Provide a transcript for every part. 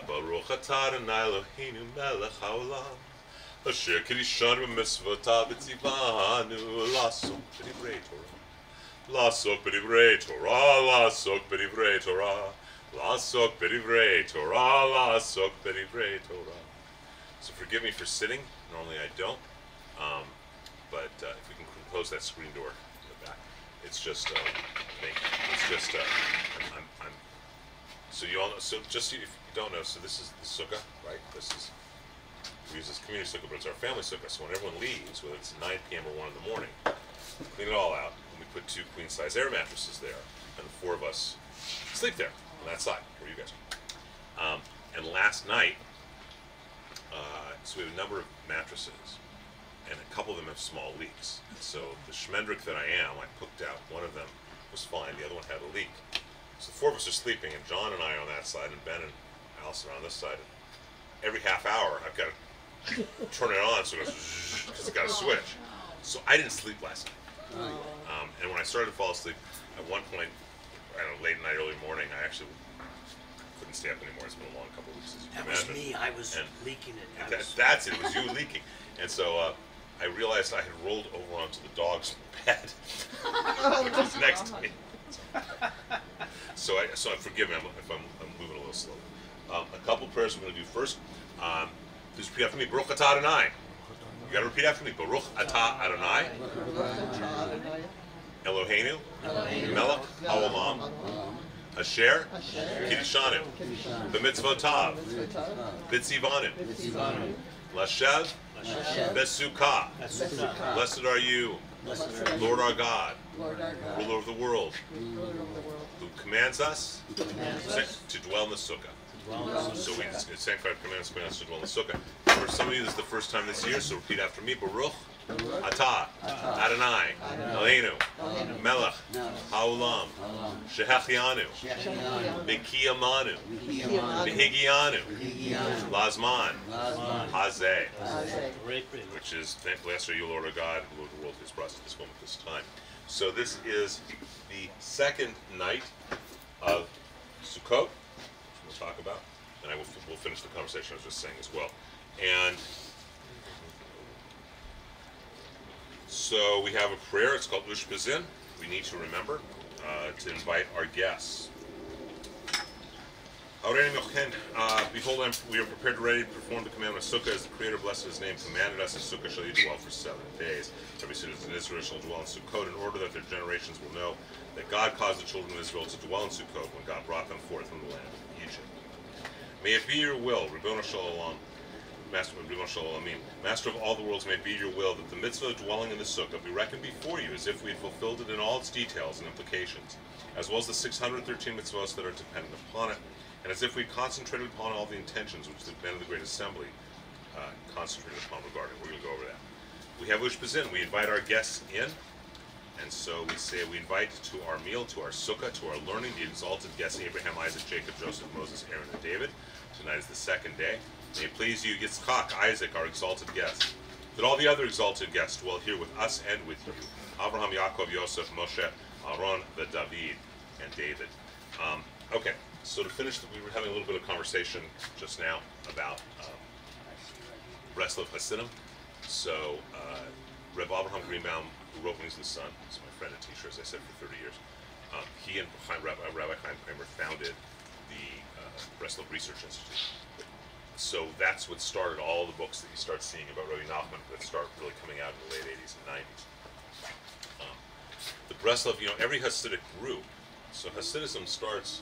Baruch atah Adonai Eloheinu melech haolam. Asher kiddushanu b'mitzvotav v'tzivanu la'asok b'divrei Torah. La'asok b'divrei Torah. La'asok b'divrei Torah. La'asok b'divrei Torah. La'asok b'divrei Torah. So forgive me for sitting. Normally I don't. But if we can close that screen door in the back, it's just, thank you. It's just, I'm so you all know, so just if you don't know, so this is the sukkah, right? This is, we use this community sukkah, but it's our family sukkah. So when everyone leaves, whether it's 9 p.m. or 1 in the morning, clean it all out, and we put 2 queen-size air mattresses there, and the 4 of us sleep there on that side, where you guys are. And last night, so we have a number of mattresses, and a couple of them have small leaks. And so the schmendrick that I am, I cooked out. One of them was fine, the other one had a leak. So the 4 of us are sleeping, and John and I are on that side, and Ben and Allison are on this side. And every half hour, I've got to turn it on so it goes, because it's got a switch. So I didn't sleep last night. And when I started to fall asleep, at one point, I don't know, late night, early morning, I actually couldn't stay up anymore. It's been a long couple of weeks, as you can imagine. That was me. I was leaking it. That's it. It was you leaking. And so I realized I had rolled over onto the dog's bed, which was next to me. So forgive me if I'm moving a little slow. A couple prayers we're going to do first. Please repeat after me. Baruch atah Adonai. You got to repeat after me. Baruch atah Adonai. Eloheinu. Melech haolam. Asher kiddushanu b'mitzvotav v'tzivanu l'shev v'sukkah. Blessed are you, Lord our God, ruler of the world, who commands us to dwell in the sukkah. So we sanctified commands us to dwell in the sukkah. For some of you, this is the first time this year, so repeat after me. Baruch atah Adonai Eloheinu melech haolam shehachianu v'kiyamanu v'higianu lazman hazeh, which is, thankfully, blessed are you, Lord our God, who ruled the world through His process at this moment, this time. So this is the second night of Sukkot, which we'll talk about, and we'll finish the conversation I was just saying as well. And so we have a prayer. It's called Ushpizin. We need to remember to invite our guests. Behold, we are prepared and ready to perform the commandment of Sukkah, as the Creator, blessed His name, commanded us. In Sukkah shall you dwell for 7 days. Every citizen of Israel shall dwell in Sukkot, in order that their generations will know that God caused the children of Israel to dwell in Sukkot when God brought them forth from the land of Egypt. May it be your will, Rabbi Shalom, Master of all the worlds, may it be your will that the mitzvah of dwelling in the sukkah be reckoned before you as if we had fulfilled it in all its details and implications, as well as the 613 mitzvahs that are dependent upon it, and as if we concentrated upon all the intentions which the men of the Great Assembly concentrated upon regarding. We're going to go over that. We have Ushpizin. We invite our guests in, and so we say we invite to our meal, to our sukkah, to our learning, the exalted guests Abraham, Isaac, Jacob, Joseph, Moses, Aaron, and David. Tonight is the second day. May it please you, Yitzchak, Isaac, our exalted guests, that all the other exalted guests dwell here with us and with you. Abraham, Yaakov, Yosef, Moshe, Aaron, David, and David. Okay, so to finish, we were having a little bit of conversation just now about Breslov Hasidim. So Reb Abraham Greenbaum, who wrote Wings of the Sun, is my friend and teacher, as I said, for 30 years. He and Rabbi Chaim Kramer founded the Breslov Research Institute. So that's what started all the books that you start seeing about Rabbi Nachman that start really coming out in the late 80s and 90s. The Breslov, every Hasidic group, so Hasidism starts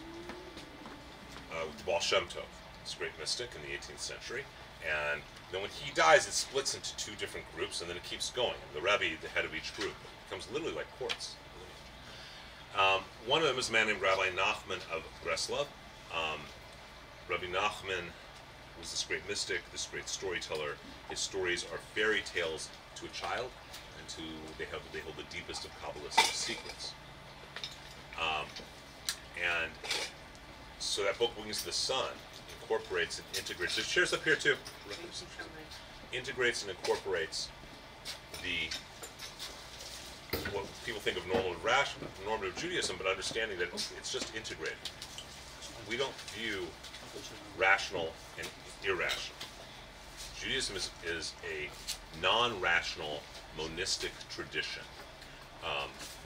with the Baal Shem Tov, this great mystic in the 18th century, and then when he dies, it splits into 2 different groups, and then it keeps going. The Rebbe, the head of each group, it becomes literally like courts. One of them is a man named Rabbi Nachman of Breslov. Rabbi Nachman was this great mystic, this great storyteller. His stories are fairy tales to a child, and they hold the deepest of Kabbalistic secrets. And so that book, Wings of the Sun, incorporates and integrates. There's chairs up here too. Integrates and incorporates what people think of normative Judaism, but understanding that it's just integrated. We don't view rational and irrational. Judaism is a non-rational monistic tradition.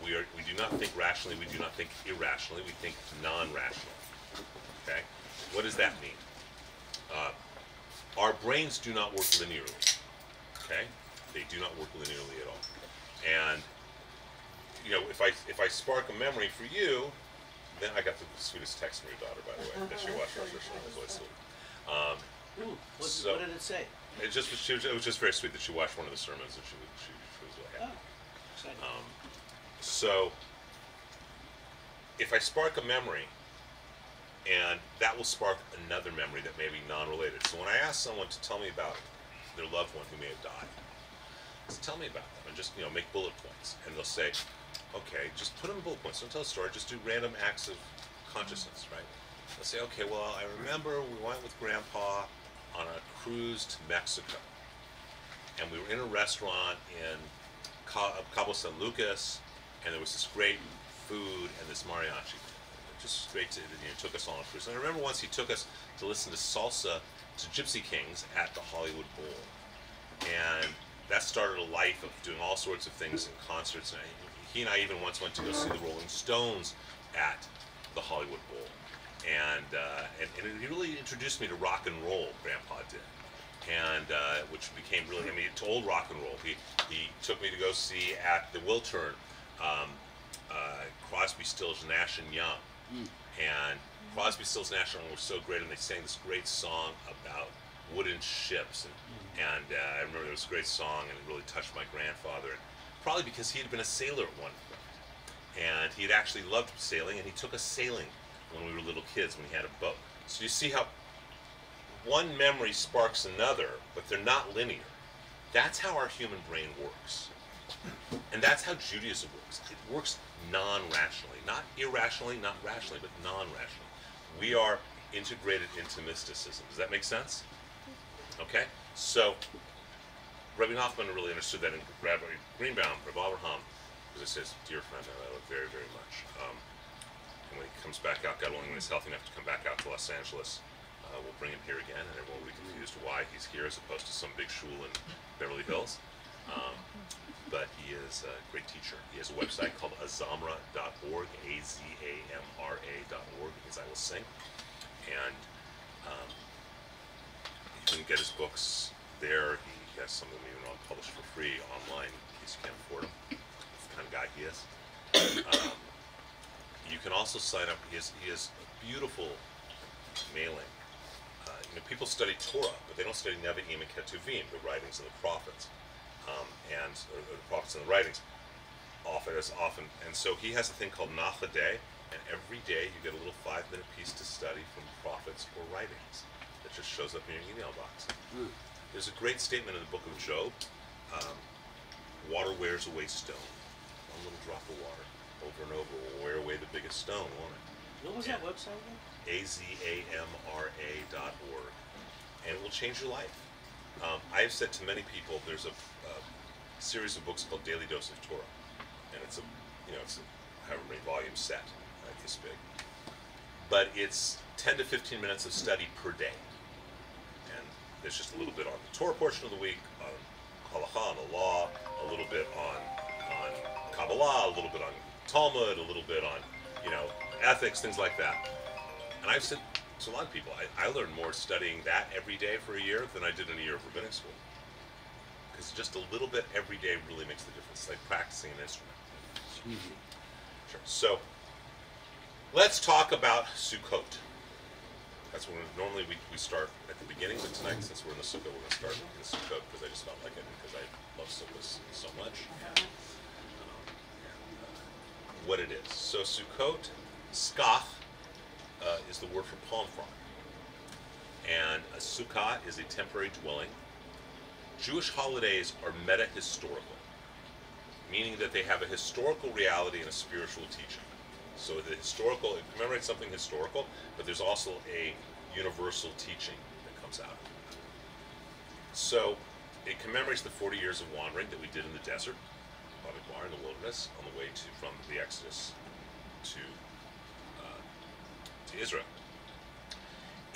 We do not think rationally, we do not think irrationally, we think non-rationally. Okay? What does that mean? Our brains do not work linearly. Okay? They do not work linearly at all. And if I spark a memory for you, then I got the sweetest text from your daughter, by the way, that she watched Rosh Hashanah as well. What did it say? It was just very sweet that she watched one of the sermons and she was really happy. Exciting. So, if I spark a memory, and that will spark another memory that may be non-related. So when I ask someone to tell me about their loved one who may have died, just tell me about them and just make bullet points. And they'll say, okay, just put them in bullet points. Don't tell a story. Just do random acts of consciousness, right? They'll say, okay, well, I remember we went with Grandpa on a cruise to Mexico, and we were in a restaurant in Cabo San Lucas, and there was this great food and this mariachi. Just great to took us on a cruise. And I remember once he took us to listen to salsa to Gypsy Kings at the Hollywood Bowl, and that started a life of doing all sorts of things and concerts. And he and I even once went to go see the Rolling Stones at the Hollywood Bowl. And he really introduced me to rock and roll, Grandpa did. And which became really, to old rock and roll. He took me to go see at the Wiltern, Crosby, Stills, Nash and Young. And Crosby, Stills, Nash and Young were so great, and they sang this great song about wooden ships. And I remember there was a great song, and it really touched my grandfather. And probably because he had been a sailor at one point. And he had actually loved sailing, and he took us sailing when we were little kids, when he had a boat. So you see how one memory sparks another, but they're not linear. That's how our human brain works. And that's how Judaism works. It works non-rationally. Not irrationally, not rationally, but non-rationally. We are integrated into mysticism. Does that make sense? Okay? So, Rabbi Nachman really understood that, in Rabbi Greenbaum, Rabbi Abraham, because he says, dear friend, I love very, very much. And when he comes back out, God willing, when he's healthy enough to come back out to Los Angeles, we'll bring him here again, and everyone will be confused why he's here as opposed to some big shul in Beverly Hills. But he is a great teacher. He has a website called azamra.org, azamra.org, because I will sing. And you can get his books there. He has some of them even published for free online in case you can't afford them. That's the kind of guy he is. You can also sign up. He has a beautiful mailing. People study Torah, but they don't study Nevi'im and Ketuvim, the writings of the prophets, and the prophets and the writings, often. And so he has a thing called Nach a Day, and every day you get a little 5-minute piece to study from prophets or writings that just shows up in your email box. There's a great statement in the book of Job. Water wears away stone. One little drop of water, over and over, will wear away the biggest stone, won't it? What was that website again? azamra.org, and it will change your life. I have said to many people, there's a series of books called Daily Dose of Torah, and it's a however many volume set, like this big, but it's 10 to 15 minutes of study per day, and there's just a little bit on the Torah portion of the week, on halakha, on the law, a little bit on Kabbalah, a little bit on Talmud, a little bit on ethics, things like that. And I've said to a lot of people, I learned more studying that every day for a year than I did in a year of rabbinic school. Because just a little bit every day really makes the difference. It's like practicing an instrument. Sure. So, let's talk about Sukkot. That's when normally we start at the beginning, but tonight, since we're in the Sukkah, we're going to start in the Sukkot because I just felt like it, because I love Sukkahs so much. What it is. So Sukkot, Succah, is the word for palm frond. And a sukkah is a temporary dwelling. Jewish holidays are meta-historical, meaning that they have a historical reality and a spiritual teaching. So the historical, it commemorates something historical, but there's also a universal teaching that comes out of it. So it commemorates the 40 years of wandering that we did in the desert, in the wilderness, on the way from the Exodus to Israel.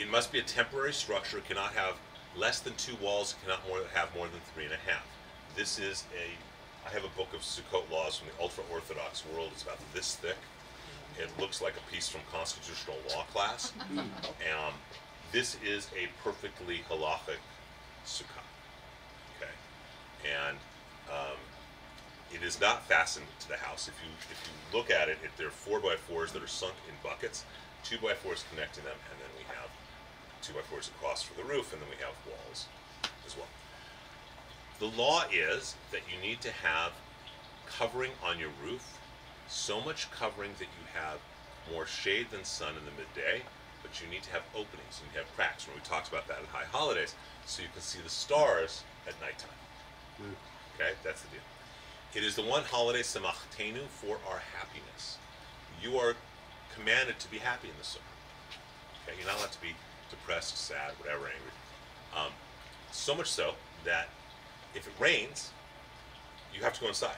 It must be a temporary structure. It cannot have less than 2 walls. It cannot have more than 3.5. This is I have a book of Sukkot laws from the ultra-Orthodox world. It's about this thick. It looks like a piece from constitutional law class. This is a perfectly halachic sukkah. Okay, and it is not fastened to the house. If you look at it, there are 4x4s that are sunk in buckets, 2x4s connecting them, and then we have 2x4s across for the roof, and then we have walls as well. The law is that you need to have covering on your roof, so much covering that you have more shade than sun in the midday, but you need to have openings, and you have cracks. And we talked about that at high holidays, so you can see the stars at nighttime. Okay, that's the deal. It is the one holiday, Samachtenu, for our happiness. You are commanded to be happy in the sukkah. Okay, you're not allowed to be depressed, sad, whatever, angry. So much so that if it rains, you have to go inside.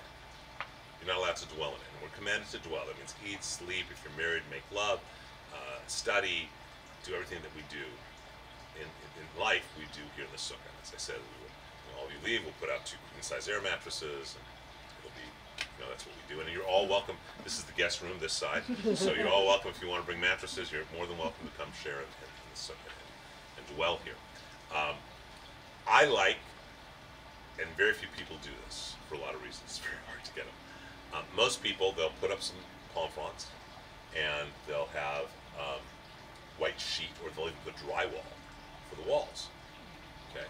You're not allowed to dwell in it. And we're commanded to dwell. That means eat, sleep. If you're married, make love, study, do everything that we do in life, we do here in the sukkah. As I said, all of you leave, we'll put out 2 queen-size air mattresses, and it'll be, that's what we do. And you're all welcome. This is the guest room, this side. So you're all welcome. If you want to bring mattresses, you're more than welcome to come share in the sukkah and dwell here. I like, and very few people do this for a lot of reasons. It's very hard to get them. Most people, they'll put up some palm fronds, and they'll have white sheet, or they'll even put drywall for the walls. Okay,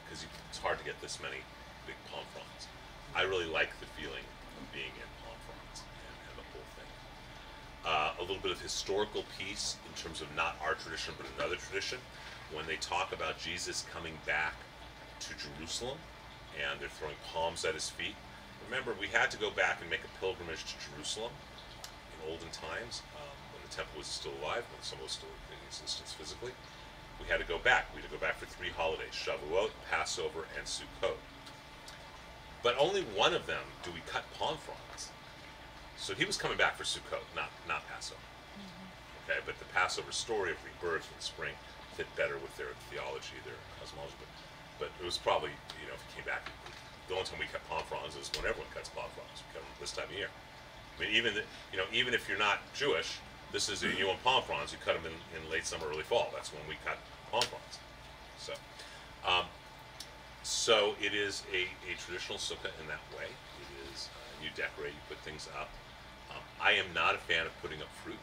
because it's hard to get this many big palm fronds. I really like the feeling of being in palm fronds and the whole thing. A little bit of historical piece in terms of not our tradition but another tradition. When they talk about Jesus coming back to Jerusalem and they're throwing palms at his feet, remember we had to go back and make a pilgrimage to Jerusalem in olden times when the temple was still alive, when someone was still in existence physically. We had to go back. We had to go back for 3 holidays: Shavuot, Passover, and Sukkot. But only one of them do we cut palm fronds. So he was coming back for Sukkot, not Passover. Okay, but the Passover story of rebirth in spring fit better with their theology, their cosmology. But it was probably, if he came back, the only time we cut palm fronds is when everyone cuts palm fronds. We cut them this time of year. I mean, even if you're not Jewish, this is you want palm fronds. You cut them in late summer, early fall. That's when we cut palm fronds. So it is a traditional sukkah in that way. It is you decorate, you put things up. I am not a fan of putting up fruit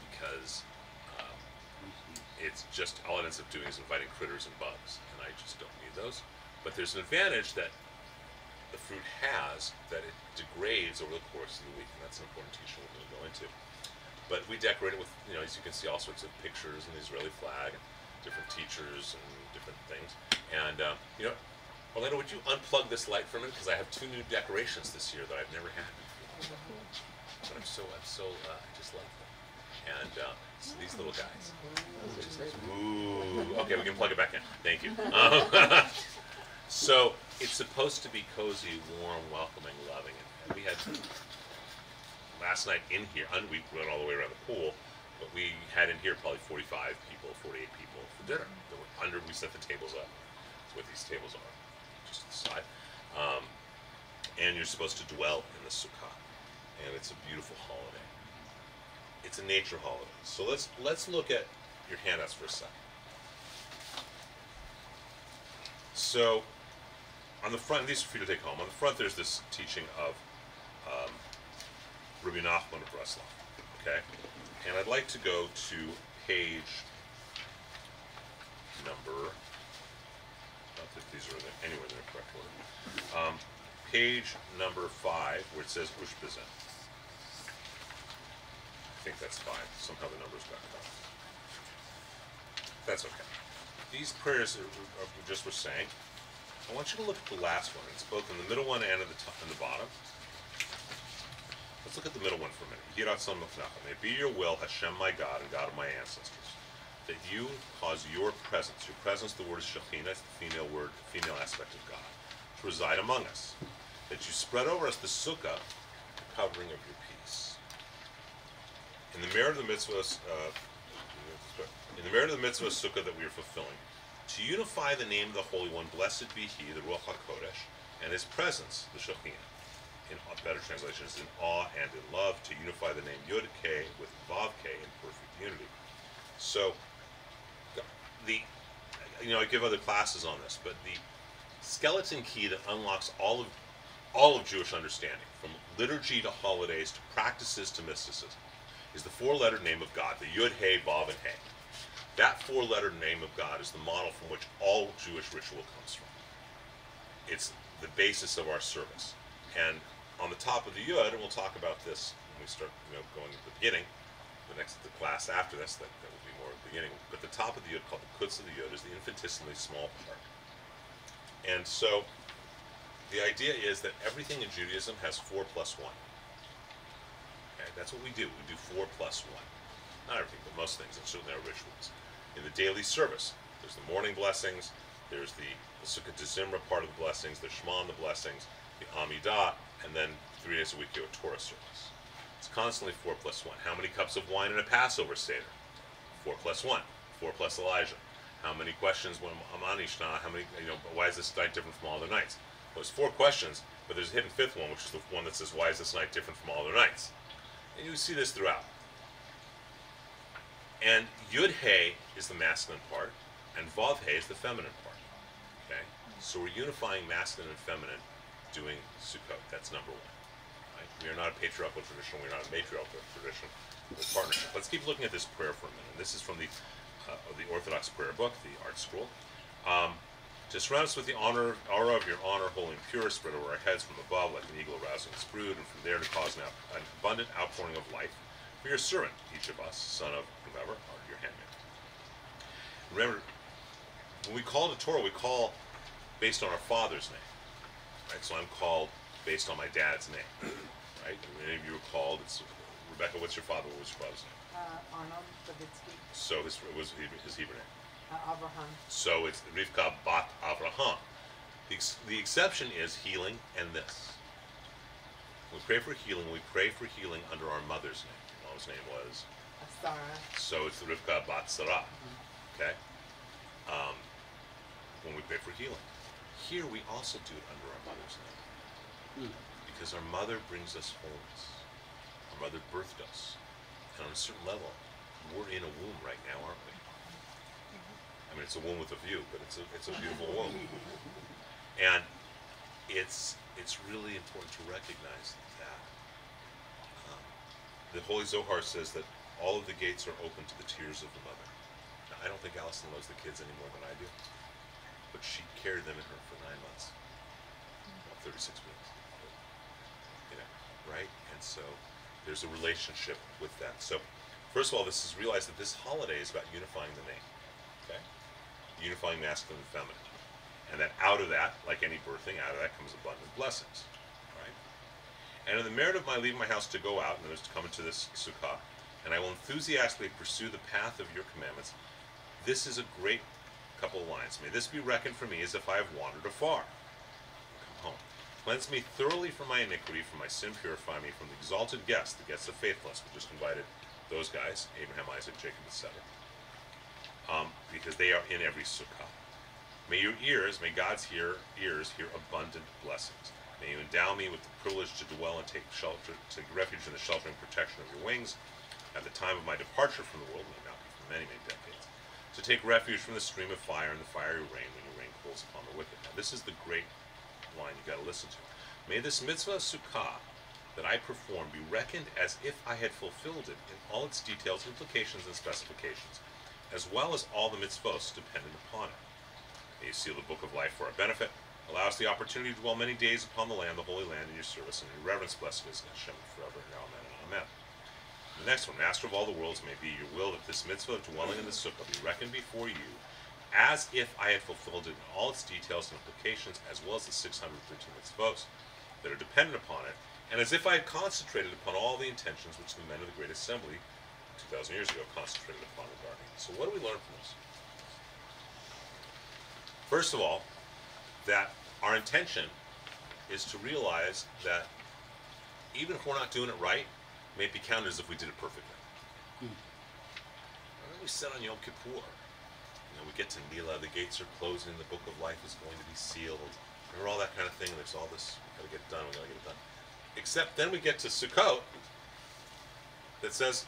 because it's just all it ends up doing is inviting critters and bugs, and I just don't need those. But there's an advantage that the fruit has, that it degrades over the course of the week, and that's an important teaching we're going to go into. But we decorate it with, as you can see, all sorts of pictures and the Israeli flag, and different teachers and different things. And, Orlando, would you unplug this light for a minute? Because I have 2 new decorations this year that I've never had before. But I just like them. And so these little guys. Ooh, okay, we can plug it back in. Thank you. So it's supposed to be cozy, warm, welcoming, loving. And we had last night in here, we went all the way around the pool, but we had in here probably 45 people, 48 people for dinner. We set the tables up. That's what these tables are, just to the side. And you're supposed to dwell in the Sukkah. And it's a beautiful holiday. It's a nature holiday. So let's look at your handouts for a second. So on the front, these are for you to take home. On the front, there's this teaching of Rabbi Nachman of Breslov. Okay, and I'd like to go to page number. Not that these are anywhere in the correct order. Page number 5, where it says Ushpizin. I think that's 5. Somehow the numbers got cut off. That's okay. These prayers we just were saying. I want you to look at the last one. It's both in the middle one and at the top and the bottom. Let's look at the middle one for a minute. May it be your will, Hashem, my God, and God of my ancestors, that you cause your presence, the word is Shekhinah, the female aspect of God, to reside among us, that you spread over us the Sukkah, the covering of your peace. In the merit of the mitzvahs in the merit of the mitzvah of Sukkah that we are fulfilling, to unify the name of the Holy One, blessed be He, the Ruach HaKodesh, and His presence, the Sukkah, in better translations, in awe and in love, to unify the name Yud K with Vav K in perfect unity. So, I give other classes on this, but the skeleton key that unlocks all of Jewish understanding, from liturgy to holidays to practices to mysticism, is the four-letter name of God, the Yud, He, Vav, and He. That four-letter name of God is the model from which all Jewish ritual comes from. It's the basis of our service. And on the top of the Yud, and we'll talk about this when we start going at the beginning, the class after this, that will be more at the beginning, but the top of the Yud, called the Kutz of the Yud, is the infinitesimally small part. And so the idea is that everything in Judaism has 4 plus 1. Okay, that's what we do. We do 4 plus 1. Not everything, but most things, and certainly our rituals. In the daily service, there's the morning blessings, there's the Sukkah de Zimra part of the blessings, the Shema and the blessings, the Amidah, and then 3 days a week you have a Torah service. It's constantly 4 plus 1. How many cups of wine in a Passover Seder? 4 plus 1. 4 plus Elijah. How many questions when Amanishna? How many? Why is this night different from all other nights? Well, there's 4 questions, but there's a hidden 5th one, which is the one that says, "Why is this night different from all other nights?" And you see this throughout. And Yud He is the masculine part, and Vav He is the feminine part. Okay, so we're unifying masculine and feminine, doing Sukkot. That's number 1. Right? We are not a patriarchal tradition. We're not a matriarchal tradition. We're a partnership. Let's keep looking at this prayer for a minute. This is from the Orthodox prayer book, the Art Scroll. To surround us with the aura of your honor, holy and pure, spread over our heads from above like an eagle arousing its brood, and from there to cause an abundant outpouring of life for your servant, each of us, son of whomever, or your handmaid. Remember, when we call to Torah, we call based on our father's name. Right? So I'm called based on my dad's name. Right? Many of you are called. It's Rebecca. What's your father? What was your father's name? Arnold Levitsky. So it was his Hebrew name. Abraham. So it's Rivka bat Avraham. The exception is healing and this. When we pray for healing, we pray for healing under our mother's name. Your mom's name was? Sarah. So it's Rivka bat Sarah. Okay? When we pray for healing. Here we also do it under our mother's name. Because our mother brings us wholeness. Our mother birthed us. And on a certain level, we're in a womb right now, aren't we? I mean, it's a womb with a view, but it's a beautiful womb. And it's really important to recognize that. The Holy Zohar says that all of the gates are open to the tears of the mother. Now, I don't think Allison loves the kids any more than I do, but she carried them in her for 9 months, 36 weeks. Right? And so there's a relationship with that. So first of all, this is realize that this holiday is about unifying the name. Okay? Unifying masculine and feminine. And that out of that, like any birthing, out of that comes abundant blessings. Right? And in the merit of my leaving my house to go out, and there's to come into this Sukkah, and I will enthusiastically pursue the path of your commandments, this is a great couple of lines. May this be reckoned for me as if I have wandered afar. Come home. Cleanse me thoroughly from my iniquity, from my sin purify me, from the exalted guests, the guests of faithfulness. We just invited those guys, Abraham, Isaac, Jacob, etc. Because they are in every Sukkah. May your ears, may God's ears hear abundant blessings. May you endow me with the privilege to dwell and take refuge in the sheltering protection of your wings. At the time of my departure from the world, may not be for many, many decades, to take refuge from the stream of fire and the fiery rain when your rain cools upon the wicked. Now, this is the great line you got to listen to. May this mitzvah Sukkah that I perform be reckoned as if I had fulfilled it in all its details, implications, and specifications, as well as all the mitzvos dependent upon it. May you seal the book of life for our benefit. Allow us the opportunity to dwell many days upon the land, the holy land, in your service, and in your reverence. Blessed is Hashem forever. And amen and amen. The next one, Master of all the worlds, may be your will that this mitzvah of dwelling in the sukkah be reckoned before you as if I had fulfilled it in all its details and implications, as well as the 613 mitzvos that are dependent upon it, and as if I had concentrated upon all the intentions which the men of the Great Assembly 2,000 years ago concentrated upon regarding it. So what do we learn from this? First of all, that our intention is to realize that even if we're not doing it right, may it be counted as if we did it perfectly. we said on Yom Kippur, you know, we get to Nila, the gates are closing, the book of life is going to be sealed. Remember all that kind of thing? There's all this, we gotta get it done, we gotta get it done. Except then we get to Sukkot that says,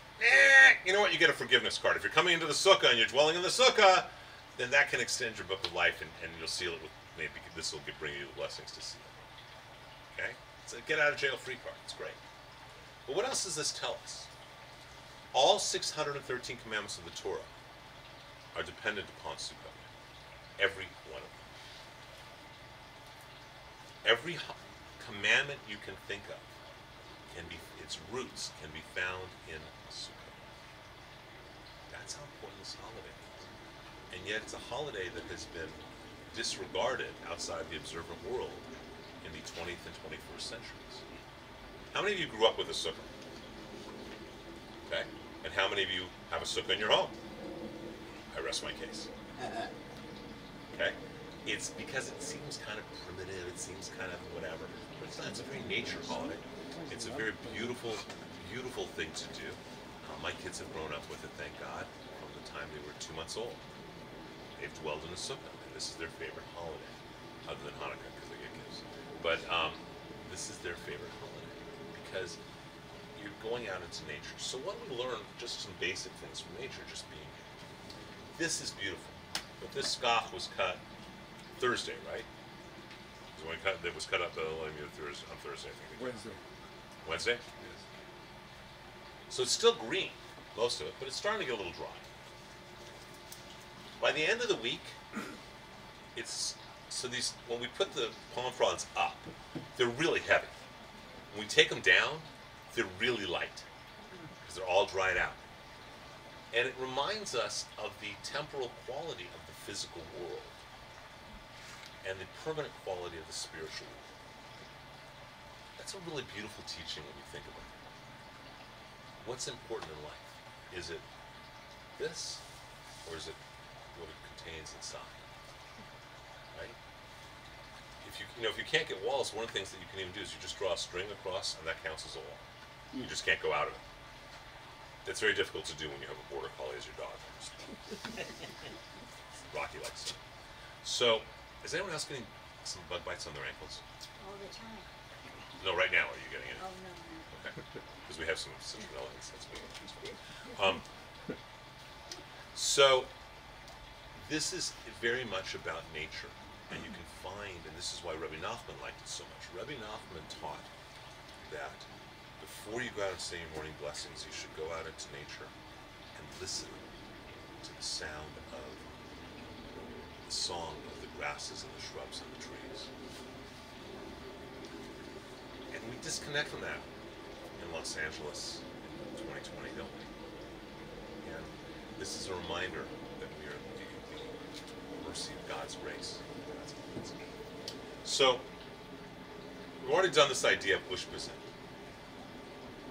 you know what, you get a forgiveness card. If you're coming into the Sukkah and you're dwelling in the Sukkah, then that can extend your book of life, and you'll seal it with, maybe this will bring you the blessings to seal it. Okay? It's a get out of jail free card. It's great. But what else does this tell us? All 613 commandments of the Torah are dependent upon Sukkot. Every one of them. Every commandment you can think of can be, its roots can be found in Sukkot. That's how important this holiday is. And yet it's a holiday that has been disregarded outside the observant world in the 20th and 21st centuries. How many of you grew up with a sukkah? Okay? And how many of you have a sukkah in your home? I rest my case. Okay? It's because it seems kind of primitive, it seems kind of whatever, but it's not. It's a very nature holiday. It's a very beautiful, beautiful thing to do. My kids have grown up with it, thank God, from the time they were 2 months old. They've dwelled in a sukkah, and this is their favorite holiday, other than Hanukkah, because they get gifts. But this is their favorite holiday, because you're going out into nature. So what we learn, just some basic things from nature, just being here. This is beautiful. But this Sukkah was cut Thursday, right? It was cut up on Thursday, I think. Wednesday. Wednesday? Yes. So it's still green, most of it, but it's starting to get a little dry. By the end of the week, when we put the palm fronds up, they're really heavy. When we take them down, they're really light, because they're all dried out. And it reminds us of the temporal quality of the physical world and the permanent quality of the spiritual world. That's a really beautiful teaching when you think about it. What's important in life? Is it this, or is it what it contains inside? Right? If you can't get walls, one of the things that you can even do is you just draw a string across, and that counts as a wall. You just can't go out of it. That's very difficult to do when you have a border collie as your dog. Rocky likes it. So, is anyone else getting some bug bites on their ankles? All the time. No, right now, are you getting it? Oh, no. Okay. Because we have some citronella. That's good. So, this is very much about nature. And you can find, and this is why Rabbi Nachman liked it so much. Rabbi Nachman taught that before you go out and say your morning blessings, you should go out into nature and listen to the sound of the song of the grasses and the shrubs and the trees. And we disconnect from that in Los Angeles in 2020, don't we? And this is a reminder that we are the mercy of God's grace. So, we've already done this idea of Bush Bazin.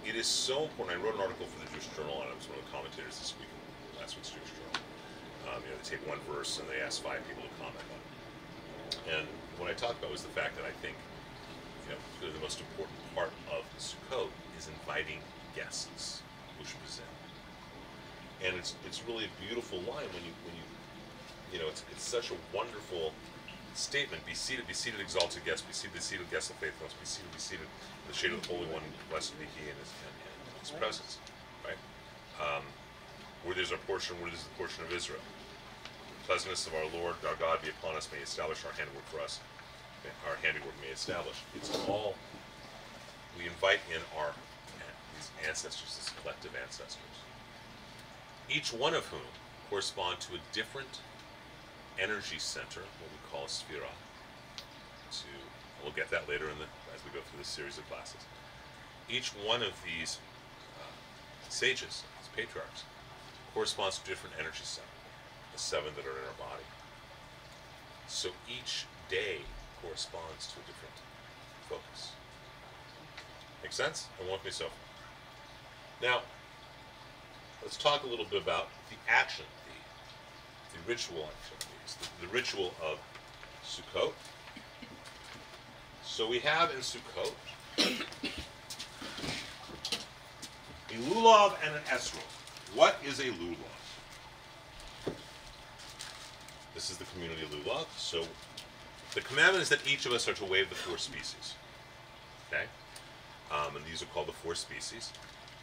It is so important. I wrote an article for the Jewish Journal on it. I was one of the commentators this week in last week's Jewish Journal. They take one verse and they ask 5 people to comment on it. And what I talked about was the fact that I think, really the most important part of Sukkot is inviting guests, Bush Bazin. And it's really a beautiful line when you it's such a wonderful statement. Be seated, exalted guests. Be seated, guests of faithfulness. Be seated in the shade of the Holy One. Blessed be He in His presence. Right? Where there's a portion, where there's the portion of Israel. The pleasantness of our Lord, our God, be upon us. May He establish our handiwork for us. Our handiwork may establish. It's all. We invite in these ancestors, these collective ancestors. Each one of whom correspond to a different energy center, what we call a sphera. We'll get that later as we go through this series of classes. Each one of these sages, these patriarchs, corresponds to a different energy center, the 7 that are in our body. So each day corresponds to a different focus. Make sense? And walk me so far. Now, let's talk a little bit about the action, the ritual activities, the ritual of Sukkot. So we have in Sukkot a lulav and an esrog. What is a lulav? this is the community of lulav. So the commandment is that each of us are to wave the 4 species. Okay? And these are called the 4 species.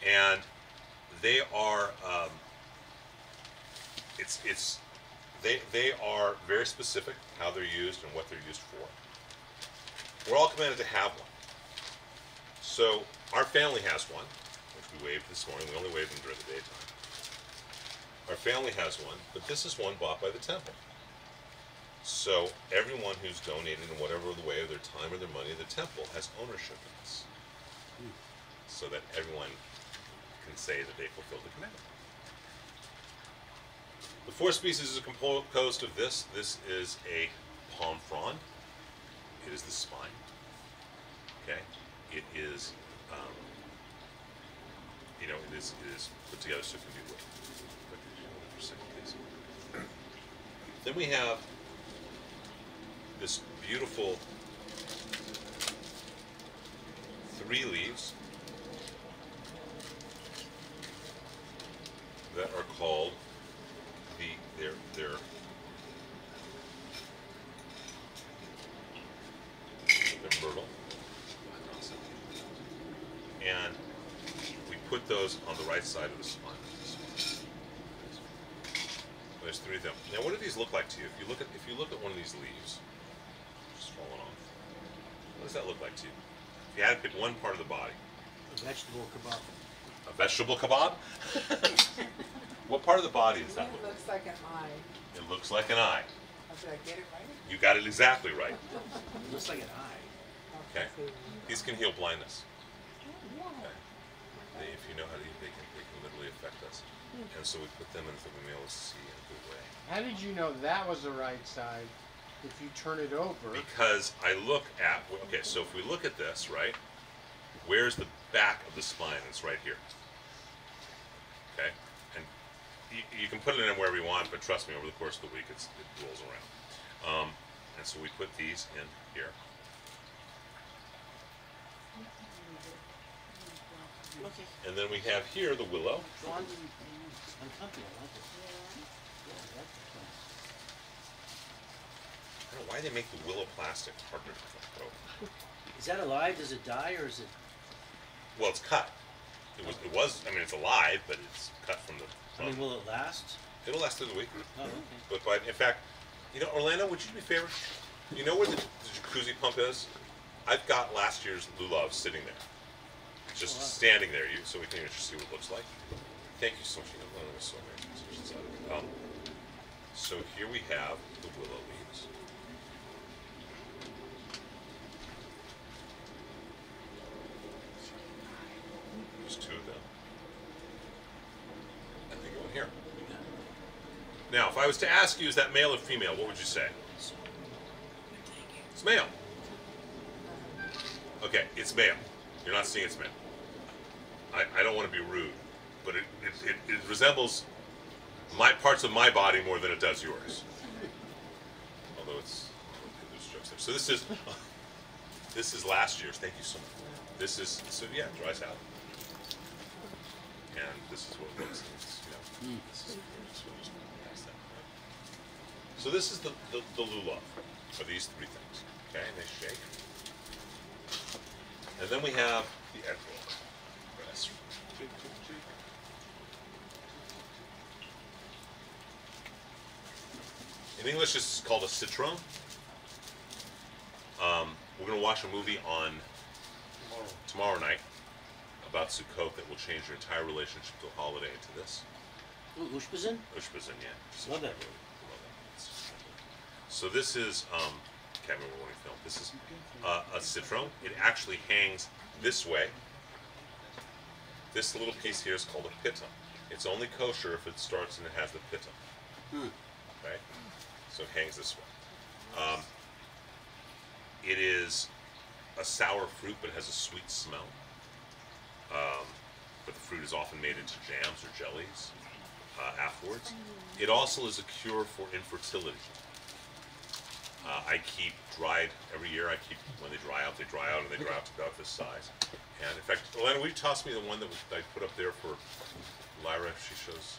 And they are, they are very specific how they're used and what they're used for. We're all commanded to have one. So our family has one, which we waved this morning. We only waved them during the daytime. Our family has one, but this is one bought by the temple. So everyone who's donated in whatever the way of their time or their money, the temple has ownership in this. So that everyone can say that they fulfilled the commandment. The 4 species is composed of this. This is a palm frond. It is the spine. Okay? It is, it is put together so it can be weighed. Then we have this beautiful 3 leaves that are called they're myrtle, and we put those on the right side of the spine. There's 3 of them. Now, what do these look like to you? If you look at one of these leaves, just falling off, what does that look like to you? If you had to pick one part of the body. A vegetable kebab. A vegetable kebab? What part of the body is that? It looks like an eye. It looks like an eye. Did I get it right? You got it exactly right. It looks like an eye. Okay. These can heal blindness. Okay. If you know how to eat, they can literally affect us. And so we put them in so we may be able to see in a good way. How did you know that was the right side if you turn it over? Because I look at, okay, so if we look at this, right, where's the back of the spine? It's right here. Okay? And you can put it in wherever you want, but trust me, over the course of the week, it rolls around. And so we put these in here. Okay. And then we have here the willow. Uncomfortable, I like it. Yeah, I like the plant. I don't know why they make the willow plastic harder to throw. Is that alive? Does it die, or is it? Well, it's cut. It was. I mean, it's alive, but it's cut from the. I mean, will it last? It'll last through the week. Oh, okay. But in fact, Orlando, would you do me a favor? You know where the jacuzzi pump is? I've got last year's lulav sitting there, just standing there. So we can just see what it looks like. Thank you so much. So here we have the willow leaves. There's 2 of them. And they go in here. Now, if I was to ask you, is that male or female, what would you say? It's male. Okay, it's male. You're not seeing it's male. I don't want to be rude, but it resembles parts of my body more than it does yours. Although there's jokes there. So this is last year's. Thank you so much. This is it dries out, and this is what it looks like. So this is the lulav, or these 3 things. Okay, and they shake, and then we have the egg roll. In English, this is called a citron. We're going to watch a movie on tomorrow night about Sukkot that will change your entire relationship to a holiday into this. Ooh, Ushpizin? Ushpizin, yeah. Love that movie. So this is, can't remember when we filmed. This is a citron. It actually hangs this way. This little piece here is called a pitta. It's only kosher if it starts and it has the pitta. Okay? So it hangs this way. It is a sour fruit, but it has a sweet smell. But the fruit is often made into jams or jellies afterwards. It also is a cure for infertility. I keep dried every year. When they dry out, and they dry out to about this size. And in fact, Elena, will you toss me the one that I put up there for Lyra if she shows?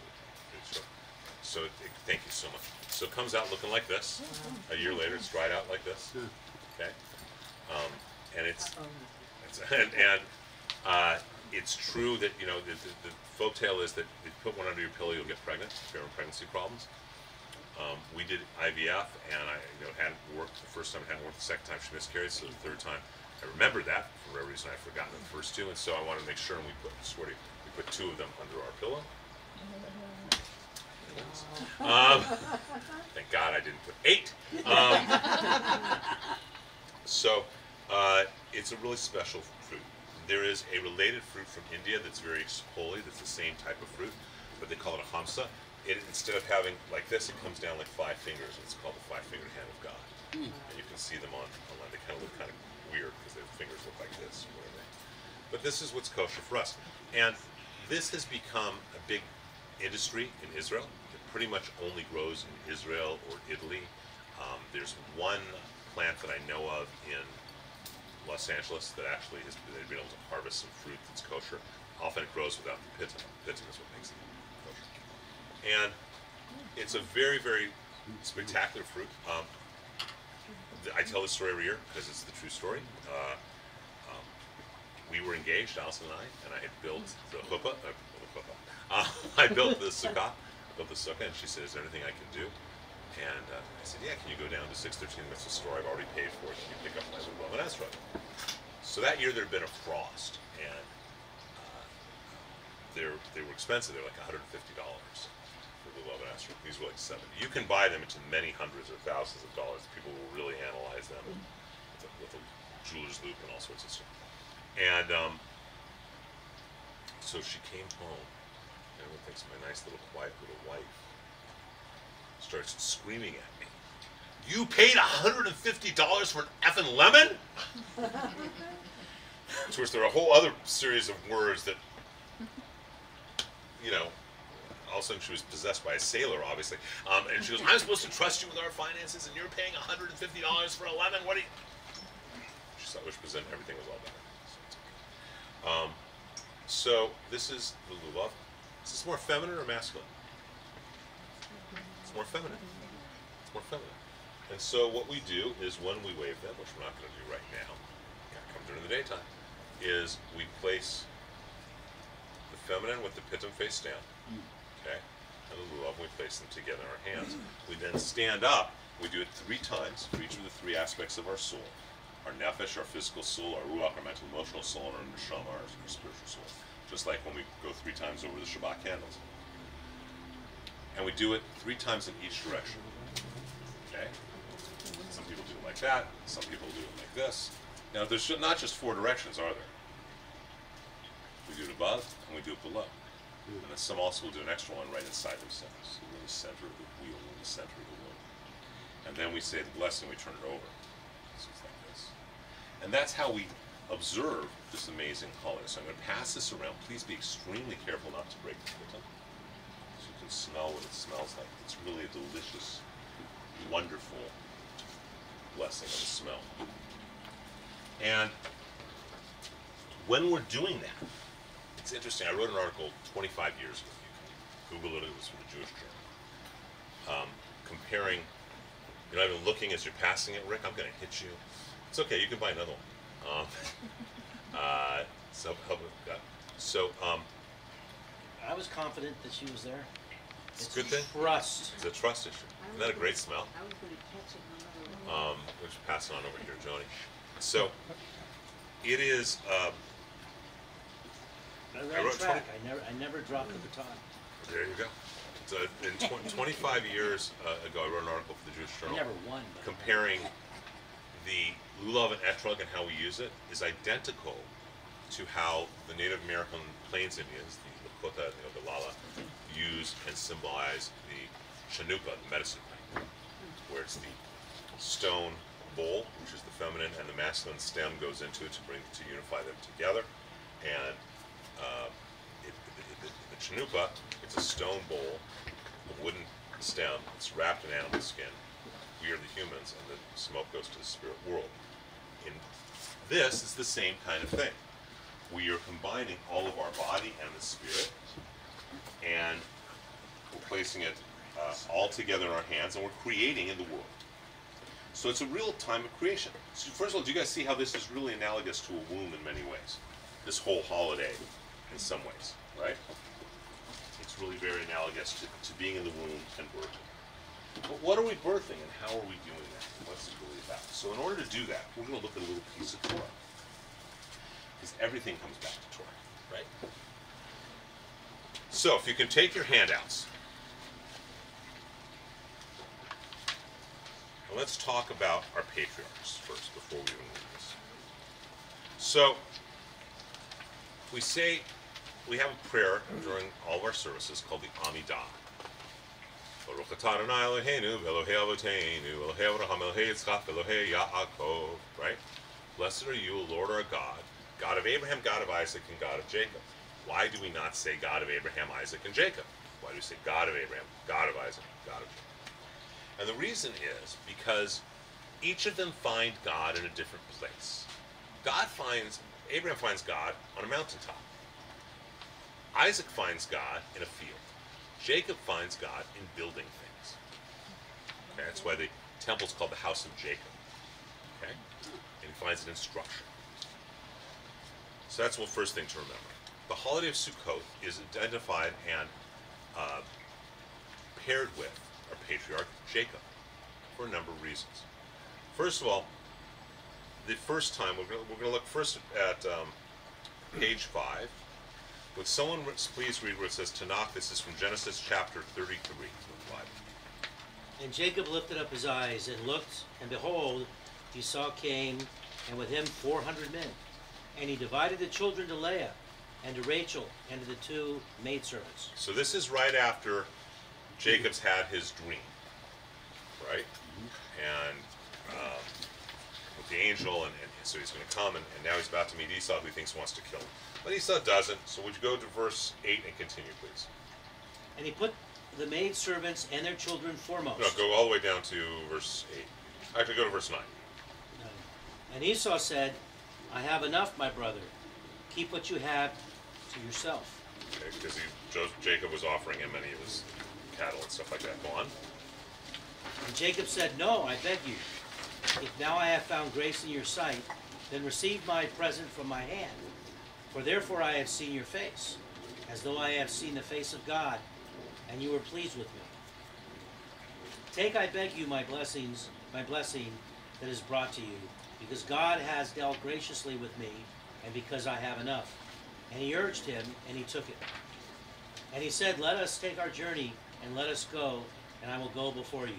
Thank you so much. So it comes out looking like this. A year later, it's dried out like this. Okay, and it's true that the folk tale is that if you put one under your pillow, you'll get pregnant if you're having pregnancy problems. We did IVF, and I hadn't worked the first time, hadn't worked the second time, she miscarried, so the third time I remembered that. For whatever reason, I'd forgotten the first two, and so I wanted to make sure, and we put two of them under our pillow. Thank God I didn't put 8. It's a really special fruit. There is a related fruit from India that's very holy, that's the same type of fruit, but they call it a hamsa. Instead of having like this, it comes down like 5 fingers. It's called the 5-fingered hand of God. And you can see them online. They kind of look kind of weird because their fingers look like this or whatever. But this is what's kosher for us. And this has become a big industry in Israel. It pretty much only grows in Israel or Italy. There's one plant that I know of in Los Angeles that actually they've been able to harvest some fruit that's kosher. Often it grows without the pitum. Pitum is what makes it kosher. And it's a very, very spectacular fruit. I tell this story every year because it's the true story. We were engaged, Allison and I had built the chuppah. I built the Succah. And she said, "Is there anything I can do?" And I said, "Yeah, can you go down to 613 Mitzvah store? I've already paid for it. Can you pick up my lulav and esrog?" So that year there had been a frost, and they were expensive. They were like $150 for lulav and esrog. These were like 70. You can buy them into many hundreds or thousands of dollars. People will really analyze them with a jeweler's loop and all sorts of stuff. And so she came home, and everyone thinks my nice little quiet little wife starts screaming at me, "You paid $150 for an effing lemon?" Of course, there are a whole other series of words that, all of a sudden she was possessed by a sailor, obviously. And she goes, "I'm supposed to trust you with our finances, and you're paying $150 for a lemon? What do you..." She thought everything was all better. So this is the lulav. Is this more feminine or masculine? It's more feminine. It's more feminine. And so what we do is when we wave them, which we're not going to do right now, gotta come during the daytime, is we place the feminine with the pitum face down, okay, and the lulav, we place them together in our hands. We then stand up. We do it 3 times for each of the 3 aspects of our soul: our nefesh, our physical soul, our ruach, our mental emotional soul, and our neshama, our spiritual soul. Just like when we go 3 times over the Shabbat candles. And we do it 3 times in each direction. Okay? Some people do it like that. Some people do it like this. Now, there's not just 4 directions, are there? We do it above, and we do it below. And then some also will do an extra one right inside themselves. So we're in the center of the wheel, in the center of the wheel. And then we say the blessing, we turn it over. So it's like this. And that's how we observe this amazing holiness. So I'm going to pass this around. Please be extremely careful not to break the pitum. So you can smell what it smells like. It's really a delicious, wonderful blessing of the smell. And when we're doing that, it's interesting. I wrote an article 25 years ago. You can Google it. It was from the Jewish Journal. Comparing, you're not even looking as you're passing it, Rick. I'm going to hit you. It's okay. You can buy another one. I was confident that she was there. It's a good thing. Trust. It's a trust issue. Isn't that a great smell? I was going to catch it on another one. We'll just pass it on over here, Joni. So, it is. I wrote track. I never dropped the baton. There you go. So in 25 years ago, I wrote an article for the Jewish Journal. I never won. Comparing the lulav and etrog and how we use it is identical to how the Native American Plains Indians, the Lakota and the Oglala, use and symbolize the chanukah, the medicine plant, where it's the stone bowl, which is the feminine, and the masculine stem goes into it to unify them together. And the chanukah, it's a stone bowl, a wooden stem. It's wrapped in animal skin. We are the humans, and the smoke goes to the spirit world. In this is the same kind of thing. We are combining all of our body and the spirit, and we're placing it all together in our hands, and we're creating in the world. So it's a real time of creation. So first of all, do you guys see how this is really analogous to a womb in many ways? This whole holiday, in some ways, right? It's really very analogous to being in the womb and birthing. But what are we birthing, and how are we doing that? What's it really about? So in order to do that, we're going to look at a little piece of Torah. Because everything comes back to Torah, right? So if you can take your handouts, and let's talk about our patriarchs first before we even read this. So we have a prayer during all of our services called the Amidah. Baruch atah Adonai Eloheinu v'Elohei Avoteinu Elohei Avraham Elohei Yitzchak Elohei Yaakov. Right? Blessed are you, Lord our God, God of Abraham, God of Isaac, and God of Jacob. Why do we not say God of Abraham, Isaac, and Jacob? Why do we say God of Abraham, God of Isaac, God of Jacob? And the reason is because each of them find God in a different place. Abraham finds God on a mountaintop. Isaac finds God in a field. Jacob finds God in building things. Okay, that's why the temple's called the house of Jacob. Okay? And he finds it in structure. So that's the first thing to remember. The holiday of Sukkot is identified and paired with our patriarch Jacob for a number of reasons. First of all, the first time, we're going to look first at page 5. Would someone please read where it says Tanakh? This is from Genesis chapter 33 of the Bible. And Jacob lifted up his eyes and looked, and behold, Esau came, and with him 400 men. And he divided the children to Leah, and to Rachel, and to the 2 maidservants. So this is right after Jacob's had his dream, right? And with the angel, and so he's going to come, and now he's about to meet Esau, who he thinks wants to kill him. But Esau doesn't, so would you go to verse 8 and continue, please? And he put the maidservants and their children foremost. No, go all the way down to verse 8. Actually, go to verse 9. And Esau said, I have enough, my brother. Keep what you have to yourself. Okay, because Jacob was offering him many of his cattle and stuff like that. Go on. And Jacob said, No, I beg you. If now I have found grace in your sight, then receive my present from my hand. For therefore I have seen your face, as though I have seen the face of God, and you were pleased with me. Take, I beg you, my blessing that is brought to you, because God has dealt graciously with me, and because I have enough. And he urged him, and he took it. And he said, Let us take our journey, and let us go, and I will go before you.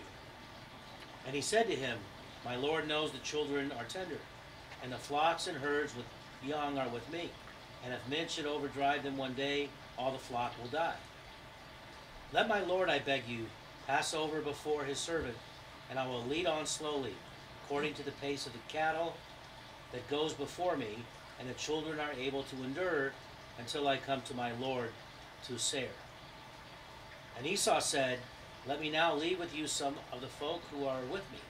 And he said to him, My Lord knows the children are tender, and the flocks and herds with young are with me. And if men should overdrive them one day, all the flock will die. Let my Lord, I beg you, pass over before his servant, and I will lead on slowly, according to the pace of the cattle that goes before me, and the children are able to endure until I come to my Lord to Seir. And Esau said, Let me now leave with you some of the folk who are with me.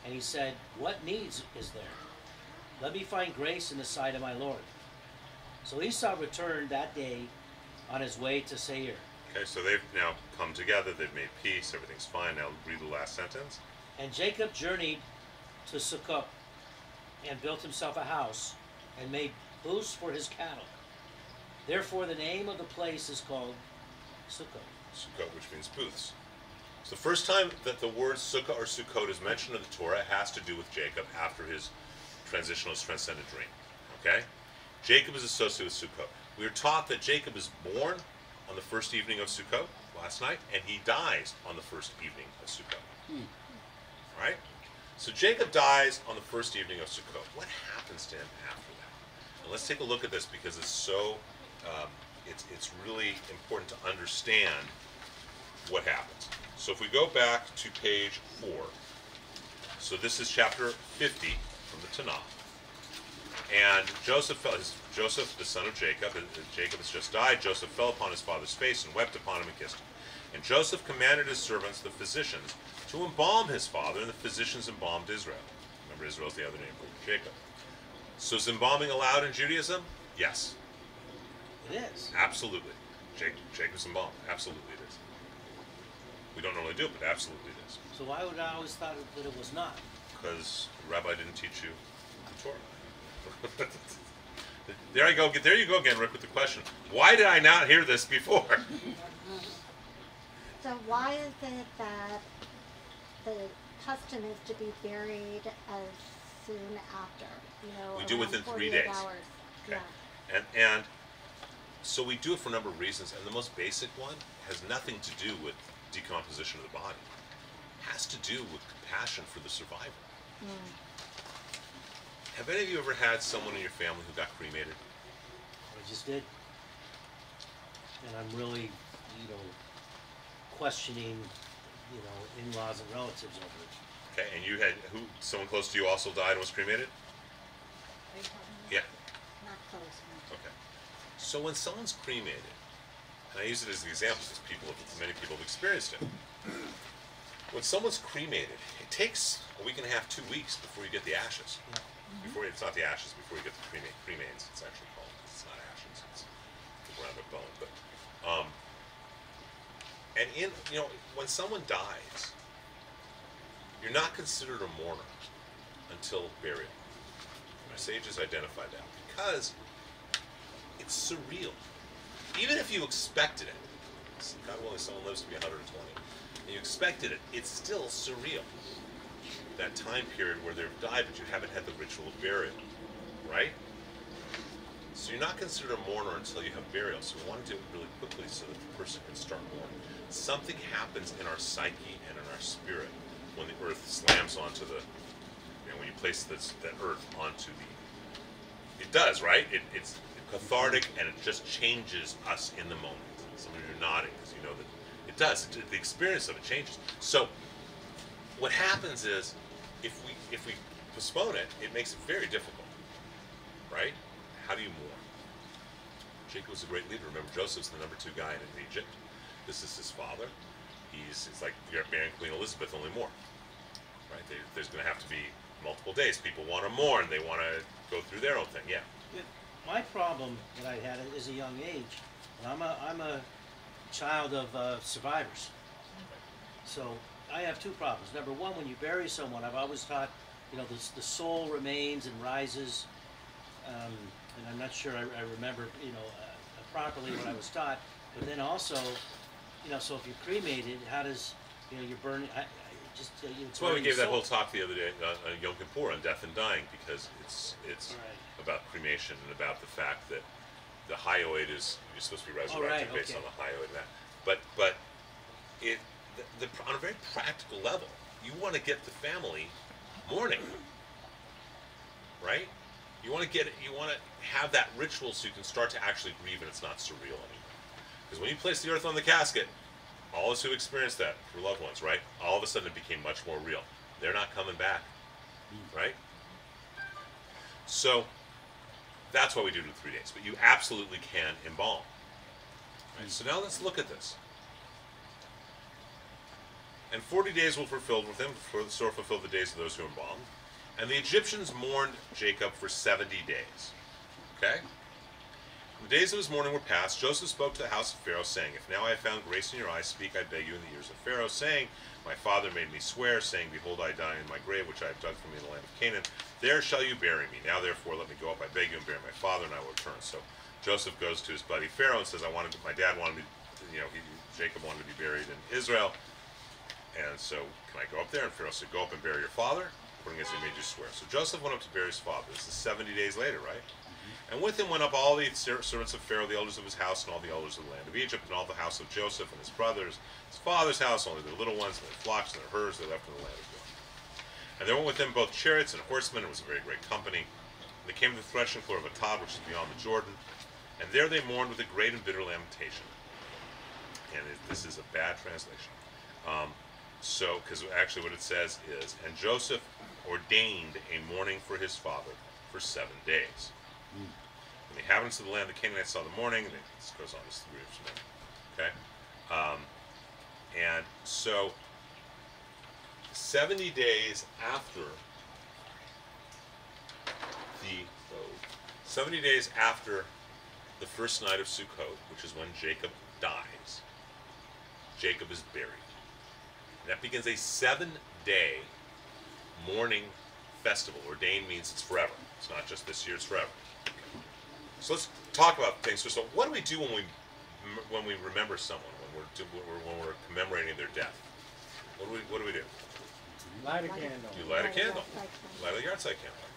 And he said, What needs is there? Let me find grace in the sight of my Lord. So Esau returned that day on his way to Seir. Okay, so they've now come together, they've made peace, everything's fine. Now read the last sentence. And Jacob journeyed to Succah, and built himself a house, and made booths for his cattle. Therefore the name of the place is called Succah. Sukkot, which means booths. So the first time that the word Sukkah or Sukkot is mentioned in the Torah, it has to do with Jacob after his transitionalist transcendent dream. Okay? Jacob is associated with Sukkot. We are taught that Jacob is born on the first evening of Sukkot, last night, and he dies on the first evening of Sukkot. Right? So Jacob dies on the first evening of Sukkot. What happens to him after that? And let's take a look at this because it's so, it's really important to understand what happens. So if we go back to page 4, so this is chapter 50 from the Tanakh. And Joseph, the son of Jacob, Jacob has just died. Joseph fell upon his father's face and wept upon him and kissed him. And Joseph commanded his servants, the physicians, to embalm his father, and the physicians embalmed Israel. Remember, Israel is the other name for Jacob. So is embalming allowed in Judaism? Yes. It is. Absolutely. Jacob's embalmed. Absolutely it is. We don't normally do it, but absolutely it is. So why would I always thought that it was not? Because the rabbi didn't teach you the Torah. There you go again, Rick, with the question. Why did I not hear this before? So why is it that the custom is to be buried as soon after? We do around within 3 48 days. hours. Okay. Yeah. And so we do it for a number of reasons, and the most basic one has nothing to do with decomposition of the body. It has to do with compassion for the survivor. Have any of you ever had someone in your family who got cremated? I just did. And I'm really, questioning, in-laws and relatives over it. Okay, and you had someone close to you also died and was cremated? Are you talking about? Yeah. Not close. No. Okay. So when someone's cremated, and I use it as an example because many people have experienced it. When someone's cremated, it takes a week and a half, 2 weeks before you get the ashes. Yeah. It's not the ashes, before you get the cremains, it's actually called. It's not ashes, it's the ground up bone. But, when someone dies, you're not considered a mourner until burial. Our sages identified that because it's surreal. Even if you expected it, God willing, someone lives to be 120, and you expected it, it's still surreal. That time period where they've died, but you haven't had the ritual of burial, right? So you're not considered a mourner until you have burial. So we want to do it really quickly so that the person can start mourning. Something happens in our psyche and in our spirit when the earth slams onto when you place that earth onto it does, right? It's cathartic, and it just changes us in the moment. Some of you are nodding because you know that it does. The experience of it changes. So what happens is, if we postpone it, it makes it very difficult, right? How do you mourn? Jacob was a great leader. Remember, Joseph's the number 2 guy in Egypt. This is his father. It's like marrying Queen Elizabeth, only more, right? There's going to have to be multiple days. People want to mourn. They want to go through their own thing. Yeah. My problem that I had is a young age, and I'm a child of survivors. So I have 2 problems. Number one, when you bury someone, I've always taught, the soul remains and rises, and I'm not sure I remember, properly what I was taught. But then also, so if you're cremated, how does, you're burning? That's why we gave that whole talk the other day on Yom Kippur on death and dying, because it's Right. about cremation and about the fact that the hyoid you're supposed to be resurrected based on the hyoid and that. But on a very practical level, you want to get the family mourning, right? You want to have that ritual so you can start to actually grieve and it's not surreal anymore. Because when you place the earth on the casket, all of us who experienced that for loved ones, right? All of a sudden it became much more real. They're not coming back, right? So that's why we do it in 3 days. But you absolutely can embalm. Right? So now let's look at this. And 40 days were fulfilled with him, so fulfilled the days of those who embalmed. And the Egyptians mourned Jacob for 70 days. Okay? When the days of his mourning were past, Joseph spoke to the house of Pharaoh, saying, If now I have found grace in your eyes, speak, I beg you, in the ears of Pharaoh, saying, My father made me swear, saying, Behold, I die in my grave, which I have dug for me in the land of Canaan. There shall you bury me. Now therefore let me go up, I beg you, and bury my father, and I will return. So Joseph goes to his buddy Pharaoh and says, my dad wanted me, Jacob wanted to be buried in Israel. And so, can I go up there? And Pharaoh said, Go up and bury your father, according as he made you swear. So Joseph went up to bury his father. This is 70 days later, right? And with him went up all the servants of Pharaoh, the elders of his house, and all the elders of the land of Egypt, and all the house of Joseph and his brothers, his father's house, only their little ones, and their flocks, and their herds, they left in the land of Israel. And there went with them both chariots and horsemen. It was a very great company. And they came to the threshing floor of Atad, which is beyond the Jordan. And there they mourned with a great and bitter lamentation. And this is a bad translation. Because actually what it says is, And Joseph ordained a mourning for his father for 7 days. And the inhabitants of the land of the Canaanites saw the mourning, and this goes on, this 3 years from now. Okay? And so, 70 days after the first night of Sukkot, which is when Jacob dies, Jacob is buried. And that begins a 7-day mourning festival. Ordained means it's forever. It's not just this year, it's forever. So let's talk about things. So what do we do when we remember someone, when we're commemorating their death? What do we do? Light a candle. You light a candle. Light a yahrzeit candle.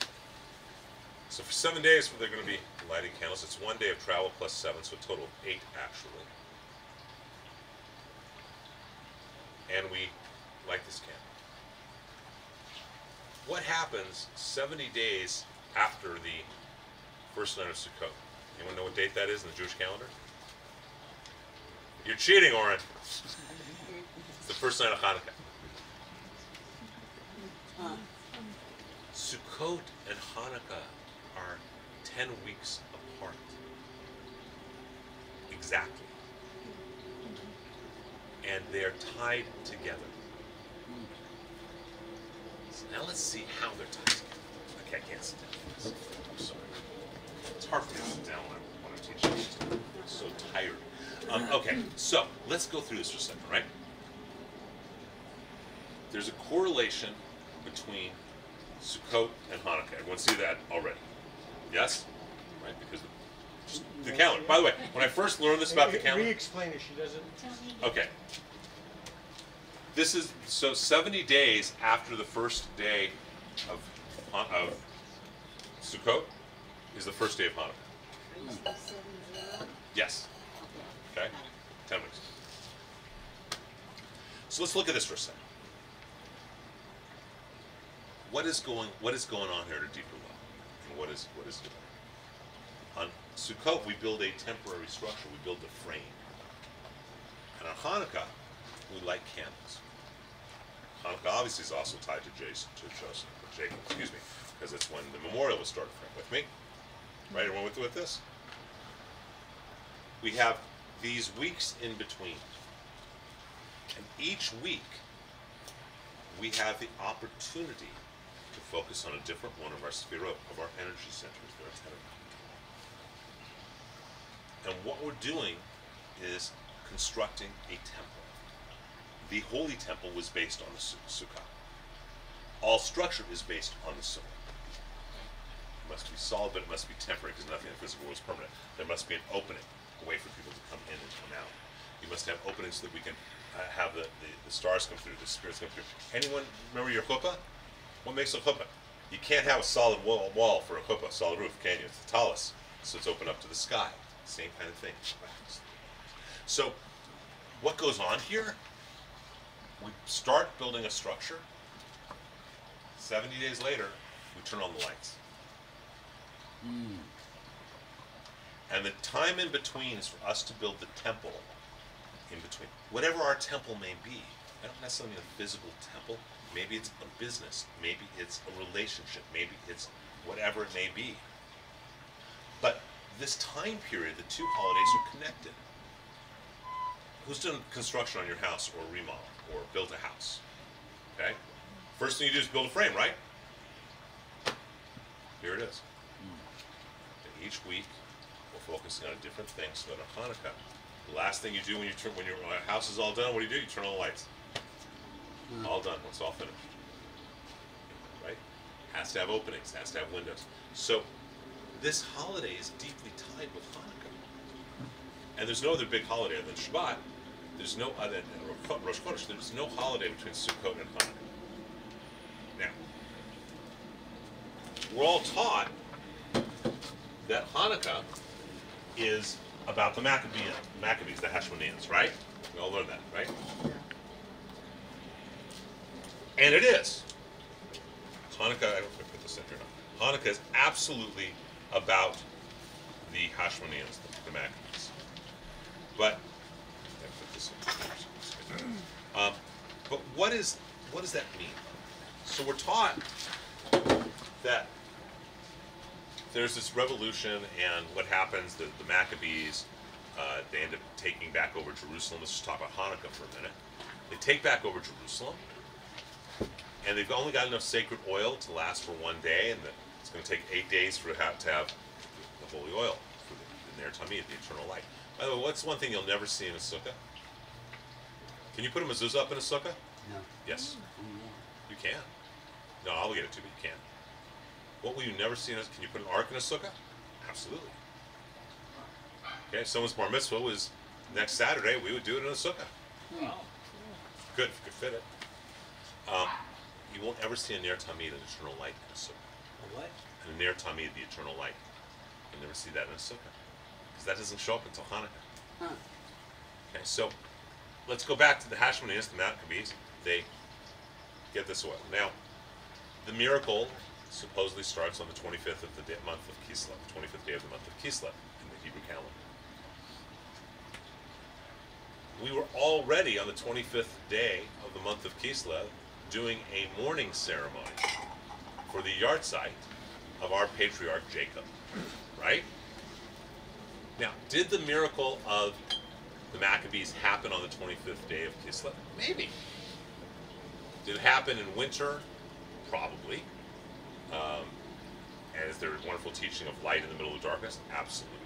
So for 7 days, they're going to be lighting candles. It's 1 day of travel plus 7, so a total of 8 actually. And we light this candle. What happens 70 days after the first night of Sukkot? Anyone know what date that is in the Jewish calendar? You're cheating, Oren. It's the first night of Hanukkah. Sukkot and Hanukkah are 10 weeks apart. Exactly. And they are tied together. So now let's see how they're tied together. Okay, I can't sit down. I'm sorry. It's hard for me to sit down when I'm teaching. I'm so tired. Okay, so let's go through this for a second, right? There's a correlation between Sukkot and Hanukkah. Everyone see that already? Yes? Right? Because the calendar. By the way, when I first learned this about the calendar... Re-explain it, she doesn't... Okay. This is, so 70 days after the first day of Sukkot is the first day of Hanukkah. Yes. Okay? 10 weeks. So let's look at this for a second. What is going on here at a deeper level? And what is it? On Sukkot, we build a temporary structure. We build the frame. And on Hanukkah, we light candles. Hanukkah obviously is also tied to Jacob, because that's when the memorial was started. With me? Right? Everyone with this? We have these weeks in between. And each week, we have the opportunity to focus on a different one of our sphirot, of our energy centers. There are 10 of them. And what we're doing is constructing a temple. The holy temple was based on the Sukkah. All structure is based on the Sukkah. It must be solid, but it must be temporary, because nothing in the physical world is permanent. There must be an opening, a way for people to come in and come out. You must have openings so that we can have the stars come through, the spirits come through. Anyone remember your chuppah? What makes a chuppah? You can't have a solid wall for a chuppah, solid roof, can you? It's the talus, so it's open up to the sky. Same kind of thing. So, what goes on here? We start building a structure. 70 days later, we turn on the lights. And the time in between is for us to build the temple in between. Whatever our temple may be. I don't necessarily mean a physical temple. Maybe it's a business. Maybe it's a relationship. Maybe it's whatever it may be. But this time period, the two holidays are connected. Who's done construction on your house or remodel or built a house? Okay? First thing you do is build a frame, right? Here it is. And each week, we're focusing on a different thing so that on Hanukkah, the last thing you do when your house is all done, what do? You turn on the lights. All done. It's all finished. Right? Has to have openings. Has to have windows. So this holiday is deeply tied with Hanukkah. And there's no other big holiday other than Shabbat. There's no other than Rosh Chodesh. There's no holiday between Sukkot and Hanukkah. Now, we're all taught that Hanukkah is about the Maccabees, the Hashmoneans, right? We all learned that, right? And it is. Hanukkah, I don't know if I put this in here now. Hanukkah is absolutely about the Hashmoneans, the Maccabees. But, I put this in here. But what does that mean? So we're taught that there's this revolution, and what happens, the Maccabees, they end up taking back over Jerusalem. Let's just talk about Hanukkah for a minute. They take back over Jerusalem, and they've only got enough sacred oil to last for 1 day, and it's going to take 8 days to have the holy oil for the Ner Tamid, the eternal light. By the way, what's one thing you'll never see in a sukkah? Can you put a mezuzah up in a sukkah? No. Yes, Oh, yeah. you can. Not obligated to, but you can. What will you never see in a, can you put an ark in a sukkah? Absolutely. Okay, if someone's bar mitzvah was next Saturday, we would do it in a sukkah. Wow. Good, if you could fit it. You won't ever see a ner tamid, an eternal light, in a sukkah. A what? And a ner tamid, the eternal light. You'll never see that in a sukkah. Because that doesn't show up until Hanukkah. Huh. Okay, so let's go back to the Hashmonees, the Maccabees. They get this oil. Now, the miracle supposedly starts on the 25th of the month of Kislev, the 25th day of the month of Kislev in the Hebrew calendar. We were already on the 25th day of the month of Kislev doing a mourning ceremony for the yahrzeit of our patriarch Jacob, right? Now, did the miracle of the Maccabees happen on the 25th day of Kislev? Maybe. Did it happen in winter? Probably. And is there a wonderful teaching of light in the middle of darkness? Absolutely.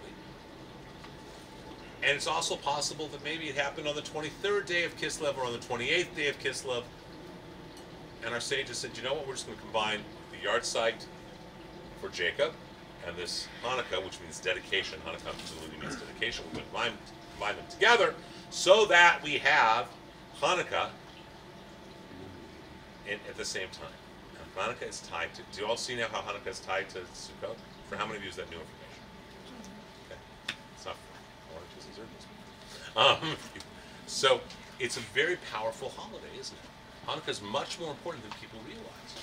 And it's also possible that maybe it happened on the 23rd day of Kislev or on the 28th day of Kislev. And our sages said, you know what, we're just going to combine the yahrzeit for Jacob and this Hanukkah, which means dedication. Hanukkah absolutely means dedication. We're going to combine them together so that we have Hanukkah at the same time. And Hanukkah is tied to, do you all see now how Hanukkah is tied to Sukkot? For how many of you is that new information? Okay. It's not so it's a very powerful holiday, isn't it? Hanukkah is much more important than people realize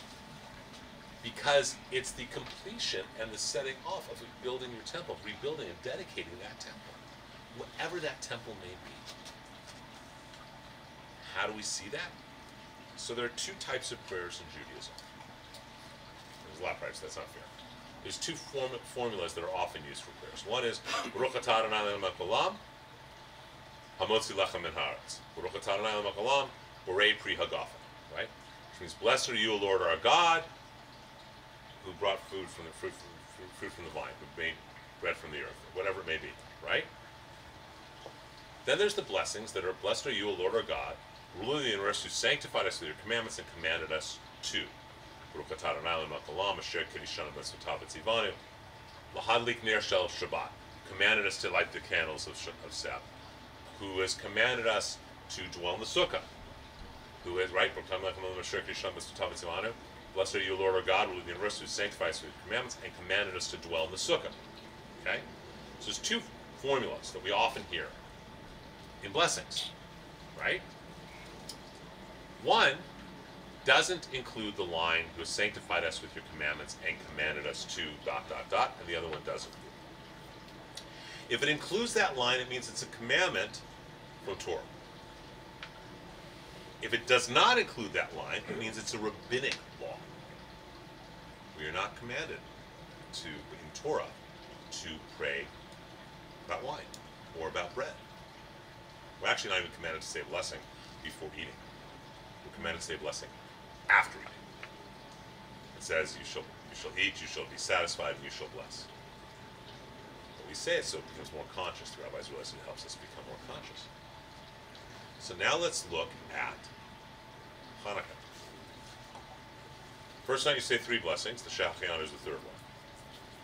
because it's the completion and the setting off of rebuilding your temple, rebuilding and dedicating that temple, whatever that temple may be. How do we see that? So there are two types of prayers in Judaism. There's a lot of prayers, that's not fair. There's two formulas that are often used for prayers. One is Baruch atah Adonai Eloheinu melech haolam, hamotzi lechem min haaretz. Baruch atah Adonai Eloheinu melech haolam, borei pri hagafen. Right? Which means, blessed are you, O Lord our God, who brought food from the fruit from the vine, who made bread from the earth, whatever it may be. Right? Then there's the blessings that are, blessed are you, O Lord our God, ruler of the universe, who sanctified us with your commandments and commanded us to. Baruch atah Adonai Eloheinu melech haolam, asher kedishanu b'mitzvotav v'tzivanu, lahadlik ner shel Shabbat, commanded us to light the candles of Sabbath, who has commanded us to dwell in the Sukkah, who is, right, blessed are you, Lord our God, ruler of the universe, who sanctified us with your commandments and commanded us to dwell in the Sukkah. Okay? So there's two formulas that we often hear in blessings, right? One doesn't include the line, who has sanctified us with your commandments and commanded us to ... and the other one doesn't. If it includes that line, it means it's a commandment from Torah. If it does not include that line, it means it's a rabbinic law. We are not commanded to, in Torah, to pray about wine or about bread. We're actually not even commanded to say a blessing before eating. We're commanded to say a blessing after eating. It says, you shall eat, you shall be satisfied, and you shall bless. But we say it so it becomes more conscious. The rabbis realize it helps us become more conscious. So now let's look at Hanukkah. First time you say three blessings, the Shachayan is the third one,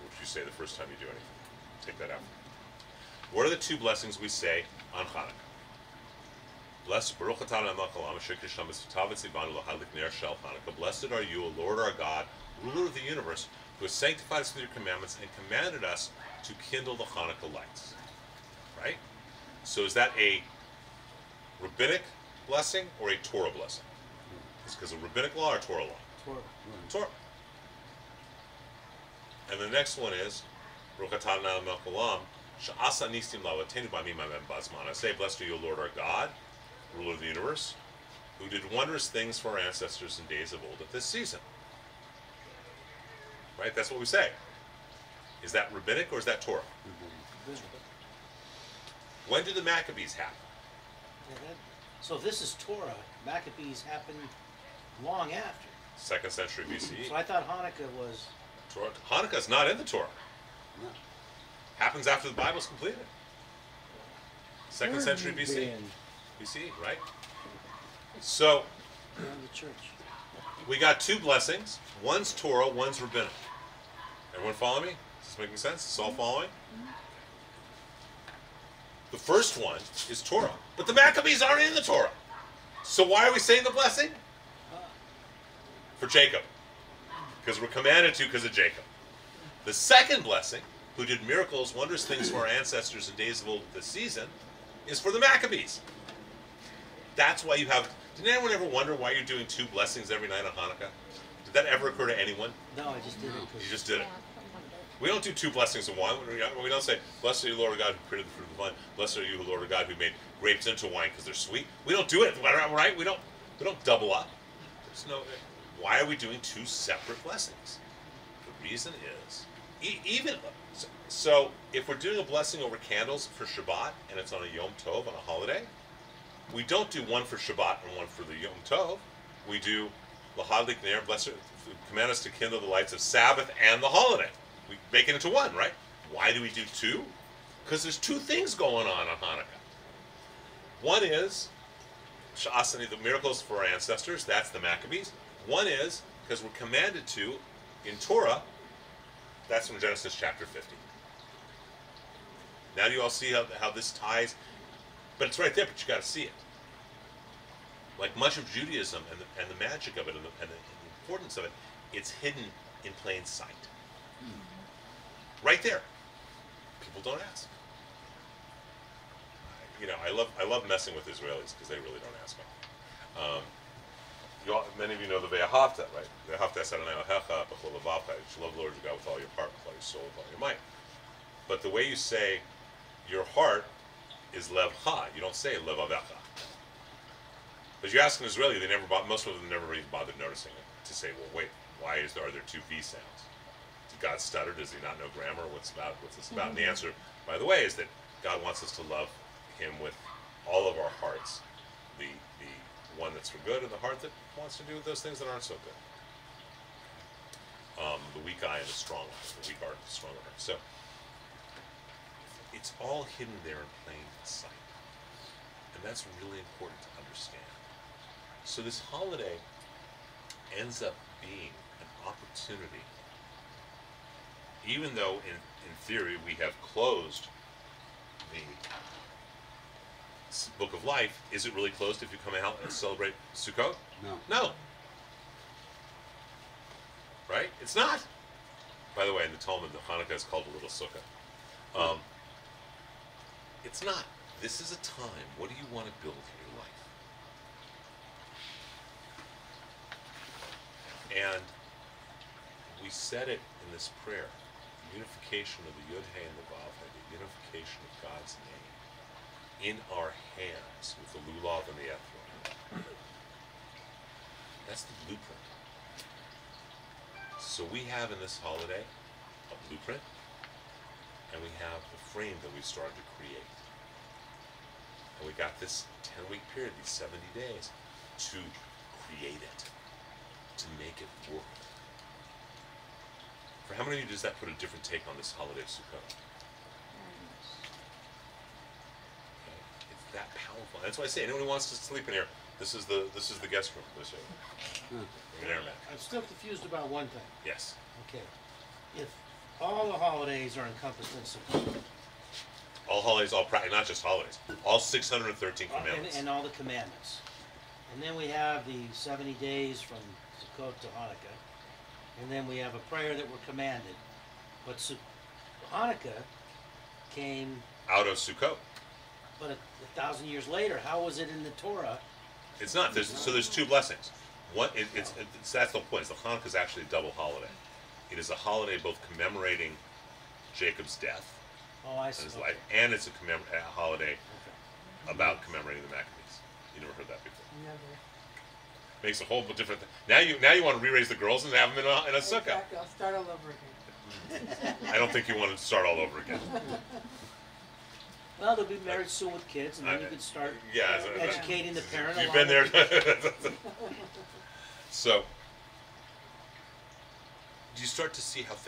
which you say the first time you do anything. Take that out. What are the two blessings we say on Hanukkah? Blessed Baruch atah Adonai melech haolam, asher kedishanu b'mitzvotav v'tzivanu lahadlik ner shel Hanukkah. Blessed are you, O Lord our God, ruler of the universe, who has sanctified us with your commandments and commanded us to kindle the Hanukkah lights. Right? So is that a rabbinic blessing or a Torah blessing? It's because of rabbinic law or Torah law? Torah. Torah. And the next one is Baruch atah Adonai melech haolam, she'asa nistim la'avotenu b'yamim ha'hem b'zman. I say, blessed are you, O Lord our God, ruler of the universe, who did wondrous things for our ancestors in days of old at this season. Right? That's what we say. Is that rabbinic or is that Torah? When did the Maccabees happen? So this is Torah. Maccabees happened long after. 2nd century BCE. So I thought Hanukkah was... Torah. Hanukkah's not in the Torah. No. Happens after the Bible's completed. 2nd century BC. BC, right? So, Go to the church. We got two blessings. One's Torah, one's Rabbinic. Everyone follow me? Is this making sense? Is this all following? The first one is Torah. But the Maccabees aren't in the Torah. So why are we saying the blessing? For Jacob. Because we're commanded to because of Jacob. The second blessing, who did miracles, wondrous things for our ancestors in days of old this season, is for the Maccabees. That's why you have... Did anyone ever wonder why you're doing two blessings every night on Hanukkah? Did that ever occur to anyone? No, I just did it. You just did it. We don't do two blessings in one. We don't say, blessed are you, Lord God, who created the fruit of the vine. Blessed are you, Lord God, who made grapes into wine because they're sweet. We don't do it, right? We don't double up. There's no... Why are we doing two separate blessings? The reason is, so if we're doing a blessing over candles for Shabbat, and it's on a Yom Tov, on a holiday, we don't do one for Shabbat and one for the Yom Tov. We do L'Hadlik Ner, command us to kindle the lights of Sabbath and the holiday. We make it into one, right? Why do we do two? Because there's two things going on Hanukkah. One is Sha'asani, the miracles for our ancestors. That's the Maccabees. One is because we're commanded to in Torah. That's from Genesis chapter 50. Now do you all see how this ties? But it's right there, but you got to see it. Like much of Judaism and the magic of it and the importance of it, it's hidden in plain sight. Right there. People don't ask. I love messing with Israelis because they really don't ask me. Many of you know the Ve'ahavta, right? Ve'ahavta Adonai Elohecha b'chol levavecha. You should love the Lord your God with all your heart, with all your soul, with all your might. But the way you say your heart is levcha. You don't say levavecha. But you ask an Israeli, most of them never even bothered noticing it. To say, well, wait, are there two V sounds? Did God stutter? Does he not know grammar? What's this about? And the answer, by the way, is that God wants us to love him with all of our hearts. The one that's for good and the heart that wants to do those things that aren't so good. The weak eye and the strong eye. The weak heart and the stronger heart. So, it's all hidden there in plain sight. And that's really important to understand. So this holiday ends up being an opportunity, even though in theory we have closed the Book of Life. Is it really closed if you come out and celebrate Sukkot? No. Right? It's not. By the way, in the Talmud, the Hanukkah is called a little Sukkah. It's not. This is a time. What do you want to build in your life? And we said it in this prayer. The unification of the Yud Hey and the Vav Hey, the unification of God's name in our hands with the lulav and the ephod. That's the blueprint. So we have in this holiday a blueprint, and we have the frame that we started to create. And we got this 10-week period, these 70 days, to create it, to make it work. For how many of you does that put a different take on this holiday of Sukkot? That powerful. That's why I say anyone who wants to sleep in here, this is the guest room. This I'm still confused about one thing. Yes. Okay. If all the holidays are encompassed in Sukkot, all holidays, not just holidays, all 613 commandments. And all the commandments. And then we have the 70 days from Sukkot to Hanukkah. And then we have a prayer that we're commanded. But Hanukkah came out of Sukkot. But 1,000 years later, how was it in the Torah? It's not. There's two blessings. One, that's the point. The Hanukkah is actually a double holiday. It is a holiday both commemorating Jacob's death and his life, and it's a holiday about commemorating the Maccabees. You never heard that before. Never. Makes a whole different. Now you want to re-raise the girls and have them in a sukkah. Exactly. I'll start all over again. I don't think you want to start all over again. Well, they'll be married soon with kids, and then you can start educating the parent. You've been there. So, you start to see how it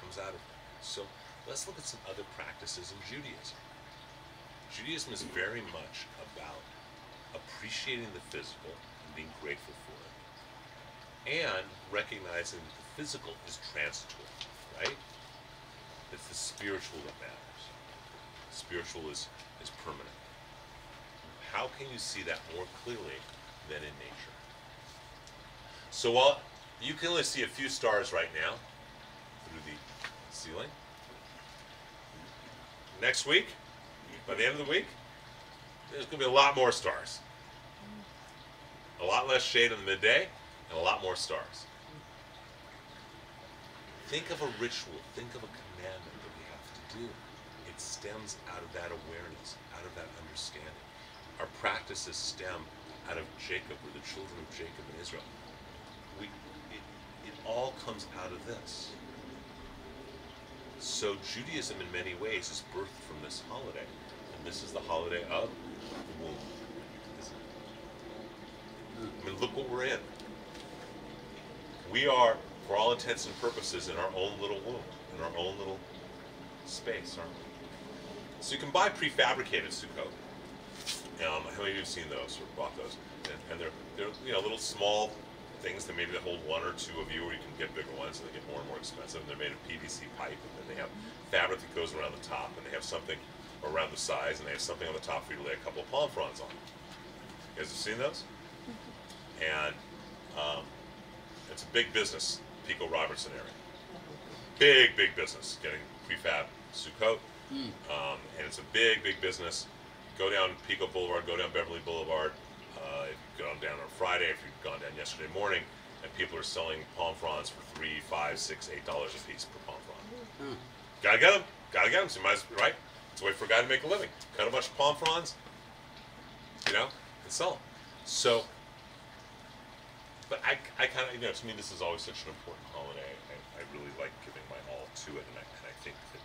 comes out of it. So, let's look at some other practices in Judaism. Judaism is very much about appreciating the physical and being grateful for it, and recognizing that the physical is transitory, right? It's the spiritual that matters. Spiritual is permanent. How can you see that more clearly than in nature? So while you can only see a few stars right now through the ceiling, next week, by the end of the week, there's going to be a lot more stars. A lot less shade in the midday, and a lot more stars. Think of a ritual, think of a commandment that we have to do. It stems out of that awareness, out of that understanding. Our practices stem out of Jacob, or the children of Jacob and Israel. It all comes out of this. So Judaism in many ways is birthed from this holiday. And this is the holiday of the womb, isn't it? I mean, look what we're in. We are, for all intents and purposes, in our own little womb, in our own little space, aren't we? So you can buy prefabricated Sukkot. How many of you have seen those or bought those? And they're little small things that maybe hold one or two of you, or you can get bigger ones, and they get more and more expensive. And they're made of PVC pipe, and then they have fabric that goes around the top, and they have something around the sides, and they have something on the top for you to lay a couple of palm fronds on. You guys have seen those? And it's a big business, Pico Robertson area. Big business getting prefab Sukkot, and it's a big business. Go down Pico Boulevard, go down Beverly Boulevard. If you've gone down on Friday, if you've gone down yesterday morning, and people are selling palm fronds for $3, $5, $6, $8 a piece per palm frond. Gotta get them. So you might, right? It's a way for a guy to make a living. Cut a bunch of palm fronds, and sell them. So, but I kind of, to me, this is always such an important holiday. I really like giving my all to it, and I think that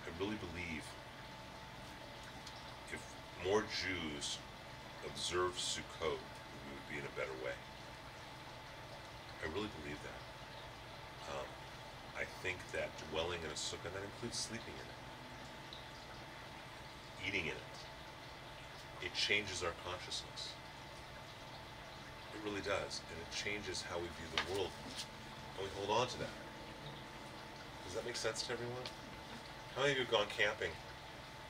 I really believe if more Jews observe Sukkot, we would be in a better way. I really believe that. I think that dwelling in a sukkah, that includes sleeping in it, eating in it, it changes our consciousness. It really does, and it changes how we view the world, and we hold on to that. Does that make sense to everyone? How many of you have gone camping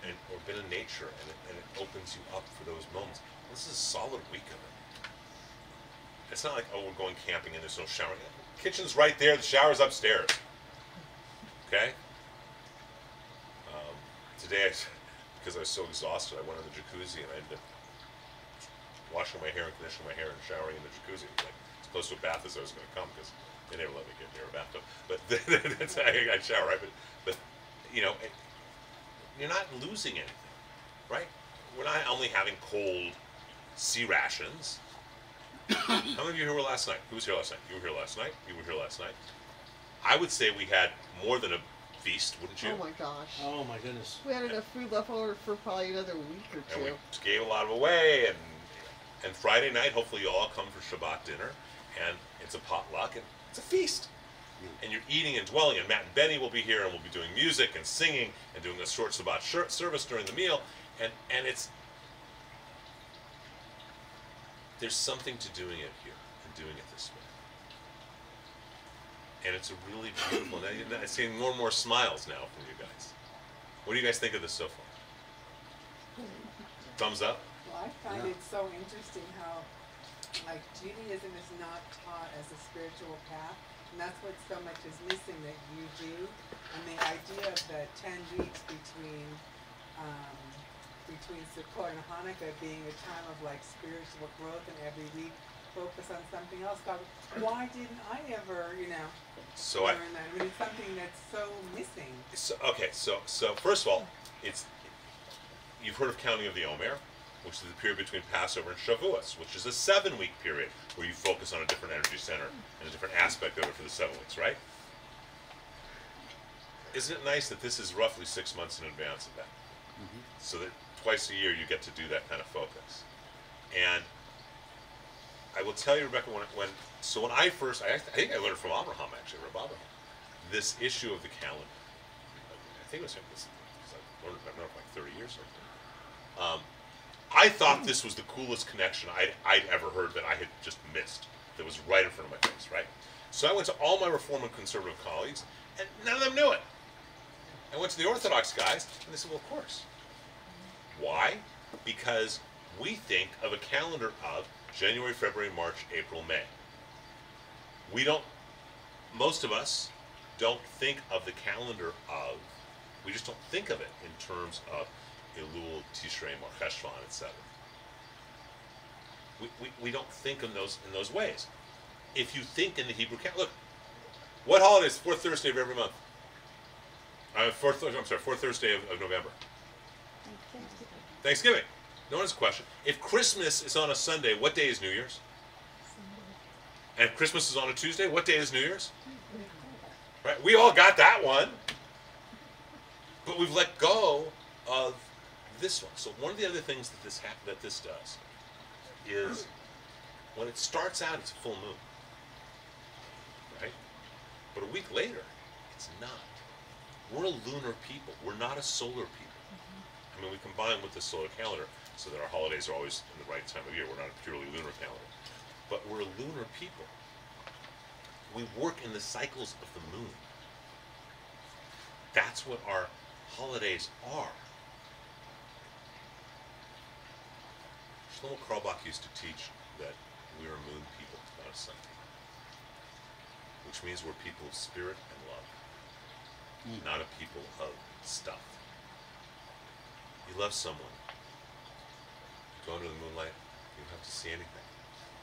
or been in nature, and it opens you up for those moments? This is a solid week of it. It's not like, oh, we're going camping and there's no shower. The kitchen's right there, the shower's upstairs. Okay? Today, because I was so exhausted, I went in the jacuzzi and I ended up washing my hair and conditioning my hair and showering in the jacuzzi. Like, as close to a bath as I was going to come, because they never let me get near a bathtub. But I shower, right? But you're not losing anything, right? We're not only having cold sea rations. How many of you here were last night? Who was here last night? You were here last night? You were here last night? I would say we had more than a feast, wouldn't you? Oh my gosh. Oh my goodness. We had enough food left over for probably another week or two. And we gave a lot of away, and Friday night, hopefully you all come for Shabbat dinner, and it's a potluck, and it's a feast. And you're eating and dwelling, and Matt and Benny will be here, and we'll be doing music and singing and doing a short Shabbat service during the meal, and there's something to doing it here and doing it this way. And it's a really beautiful, and I'm seeing more and more smiles now from you guys. What do you guys think of this so far? Thumbs up? Well, I find it so interesting how, like, Judaism is not taught as a spiritual path, and that's what so much is missing that you do. And the idea of the 10 weeks between Sukkot and Hanukkah being a time of like spiritual growth, and every week focus on something else. God, why didn't I ever, learn that? I mean, it's something that's so missing. So first of all, you've heard of counting of the Omer, which is the period between Passover and Shavuos, which is a 7-week period where you focus on a different energy center and a different aspect of it for the 7 weeks, right? Isn't it nice that this is roughly 6 months in advance of that? Mm-hmm. So that twice a year you get to do that kind of focus. And I will tell you, Rebecca, when I first, I think I learned from Abraham, actually, Rabbi Barclay, this issue of the calendar. I think it was him, because I learned it for like 30 years or something. I thought this was the coolest connection I'd ever heard that I had just missed. That was right in front of my face, right? So I went to all my Reform and Conservative colleagues, and none of them knew it. I went to the Orthodox guys, and they said, well, of course. Why? Because we think of a calendar of January, February, March, April, May. We don't, most of us don't think of the calendar of, we just don't think of it in terms of Elul, Tishrei, Mar Cheshvan, etc. We don't think in those ways. If you think in the Hebrew calendar, look, what holiday is fourth Thursday of every month? Fourth Thursday of November. Thanksgiving. No one's question. If Christmas is on a Sunday, what day is New Year's? And if Christmas is on a Tuesday, what day is New Year's? Right? We all got that one. But we've let go of this one. So one of the other things that this does is when it starts out, it's a full moon. Right? But a week later, it's not. We're a lunar people. We're not a solar people. I mean, we combine with the solar calendar so that our holidays are always in the right time of year. We're not a purely lunar calendar. But we're a lunar people. We work in the cycles of the moon. That's what our holidays are. Shlomo Karlbach used to teach that we are moon people, not a sun people. Which means we're people of spirit and love. Not a people of stuff. You love someone. You go into the moonlight, you don't have to see anything.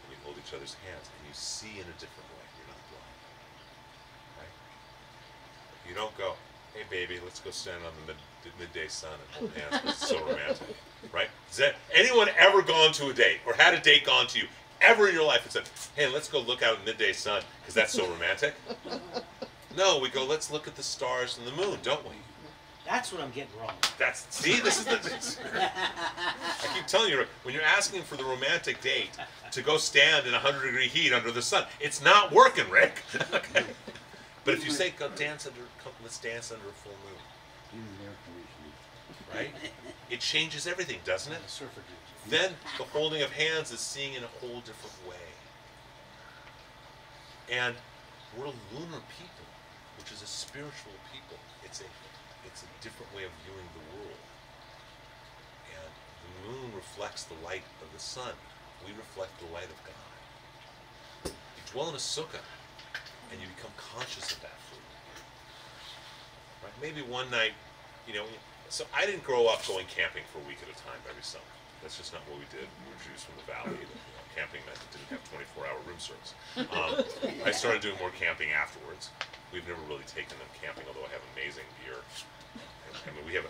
And you hold each other's hands, and you see in a different way. You're not blind. Right? You don't go, hey baby, let's go stand on the midday sun and hold hands because it's so romantic. Right? Has anyone ever gone to a date, or had a date gone to you, ever in your life and said, hey, let's go look out at the midday sun because that's so romantic? No, we go, let's look at the stars and the moon, don't we? That's what I'm getting wrong. See, this is the I keep telling you, when you're asking for the romantic date to go stand in 100-degree heat under the sun, it's not working, Rick. Okay. But if you say, let's dance under a full moon, right? It changes everything, doesn't it? Then the holding of hands is seeing in a whole different way. And we're a lunar people, which is a spiritual people. It's a different way of viewing the world. And the moon reflects the light of the sun. We reflect the light of God. You dwell in a sukkah, and you become conscious of that food. Right? Maybe one night, so I didn't grow up going camping for a week at a time every summer. That's just not what we did. We were Jews from the valley. Camping meant it didn't have 24-hour room service. I started doing more camping afterwards. We've never really taken them camping, although I have amazing gear. I mean, we have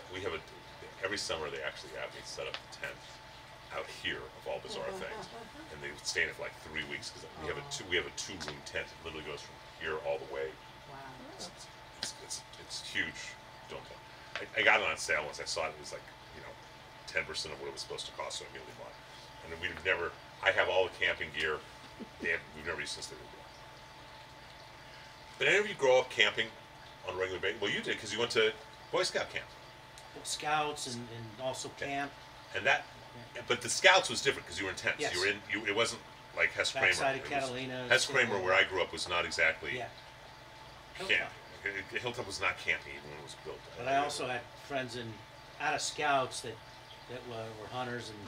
every summer they actually have me set up a tent out here of all bizarre things, and they stay in it for like 3 weeks because we have a two-room tent. It literally goes from here all the way. Wow. It's huge. Don't tell. I got it on sale once. I saw it. It was like 10% of what it was supposed to cost, so I immediately bought it. And we've never. I have all the camping gear. We've never used since they were born. But any of you grow up camping on a regular basis? Well, you did because you went to Boy Scout camp. Scouts and also camp. And that, but the Scouts was different because you were in tents. Yes. You were in. It wasn't like Hess Kramer. Backside of Catalina. Hess Kramer, where I grew up, was not exactly Hilltop. camp. Hilltop was not camping even when it was built. But I also had friends out of Scouts that were hunters and.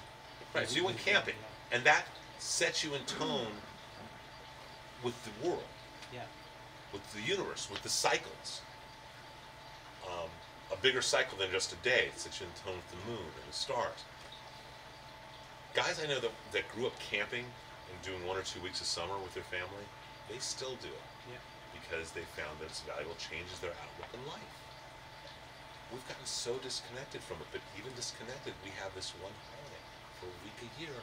Right, so you went camping, and that sets you in tone with the world. Yeah. With the universe, with the cycles. A bigger cycle than just a day. It sets you in tone with the moon and the stars. Guys I know that grew up camping and doing 1 or 2 weeks of summer with their family, they still do it. Yeah. Because they found that it's valuable, changes their outlook in life. We've gotten so disconnected from it, but even disconnected, we have this one holiday for a week a year.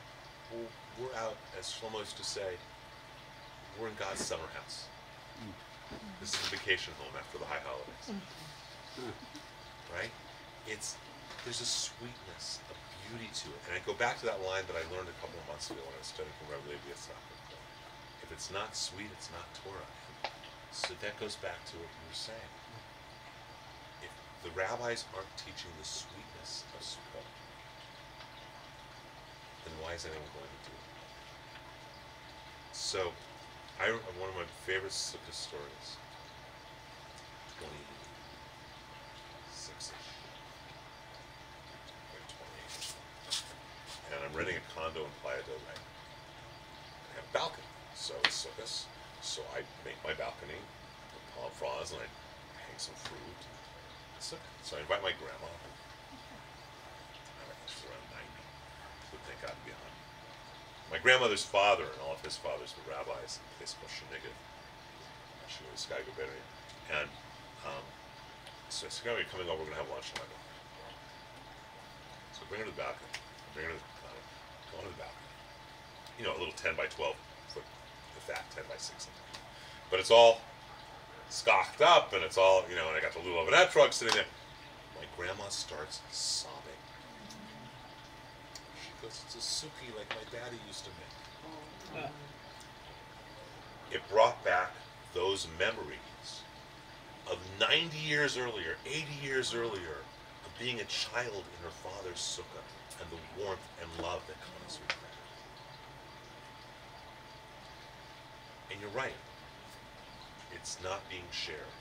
We're out, as Shlomo used to say, we're in God's summer house. This is a vacation home after the high holidays. Right? There's a sweetness, a beauty to it. And I go back to that line that I learned a couple of months ago when I was studying from Rabbi Barclay. If it's not sweet, it's not Torah. So that goes back to what you were saying. If the rabbis aren't teaching the sweetness of Sukkah, why is anyone going to do it? So, one of my favorite Sukkah stories, 26-ish, or 28, and I'm renting a condo in Playa del Rey. I have a balcony, so it's Sukkahs. So I make my balcony with palm fronds and I hang some fruit. So I invite my grandma. I reckon she's around 90. Would thank God to be 100. My grandmother's father and all of his fathers were rabbis in a place called Shenigat. She was Sky Goberi. And so I said, "Grandma, you're coming over, we're going to have lunch tonight." So I bring her to the balcony. I bring her to the condo. Go on to the balcony. You know, a little 10 by 12 foot, if that, 10 by 6. But it's all scocked up, and it's all, and I got the little ovenette truck sitting there. My grandma starts sobbing. She goes, "It's a suki like my daddy used to make." It brought back those memories of 90 years earlier, 80 years earlier, of being a child in her father's sukkah, and the warmth and love that comes with that. And you're right. It's not being shared.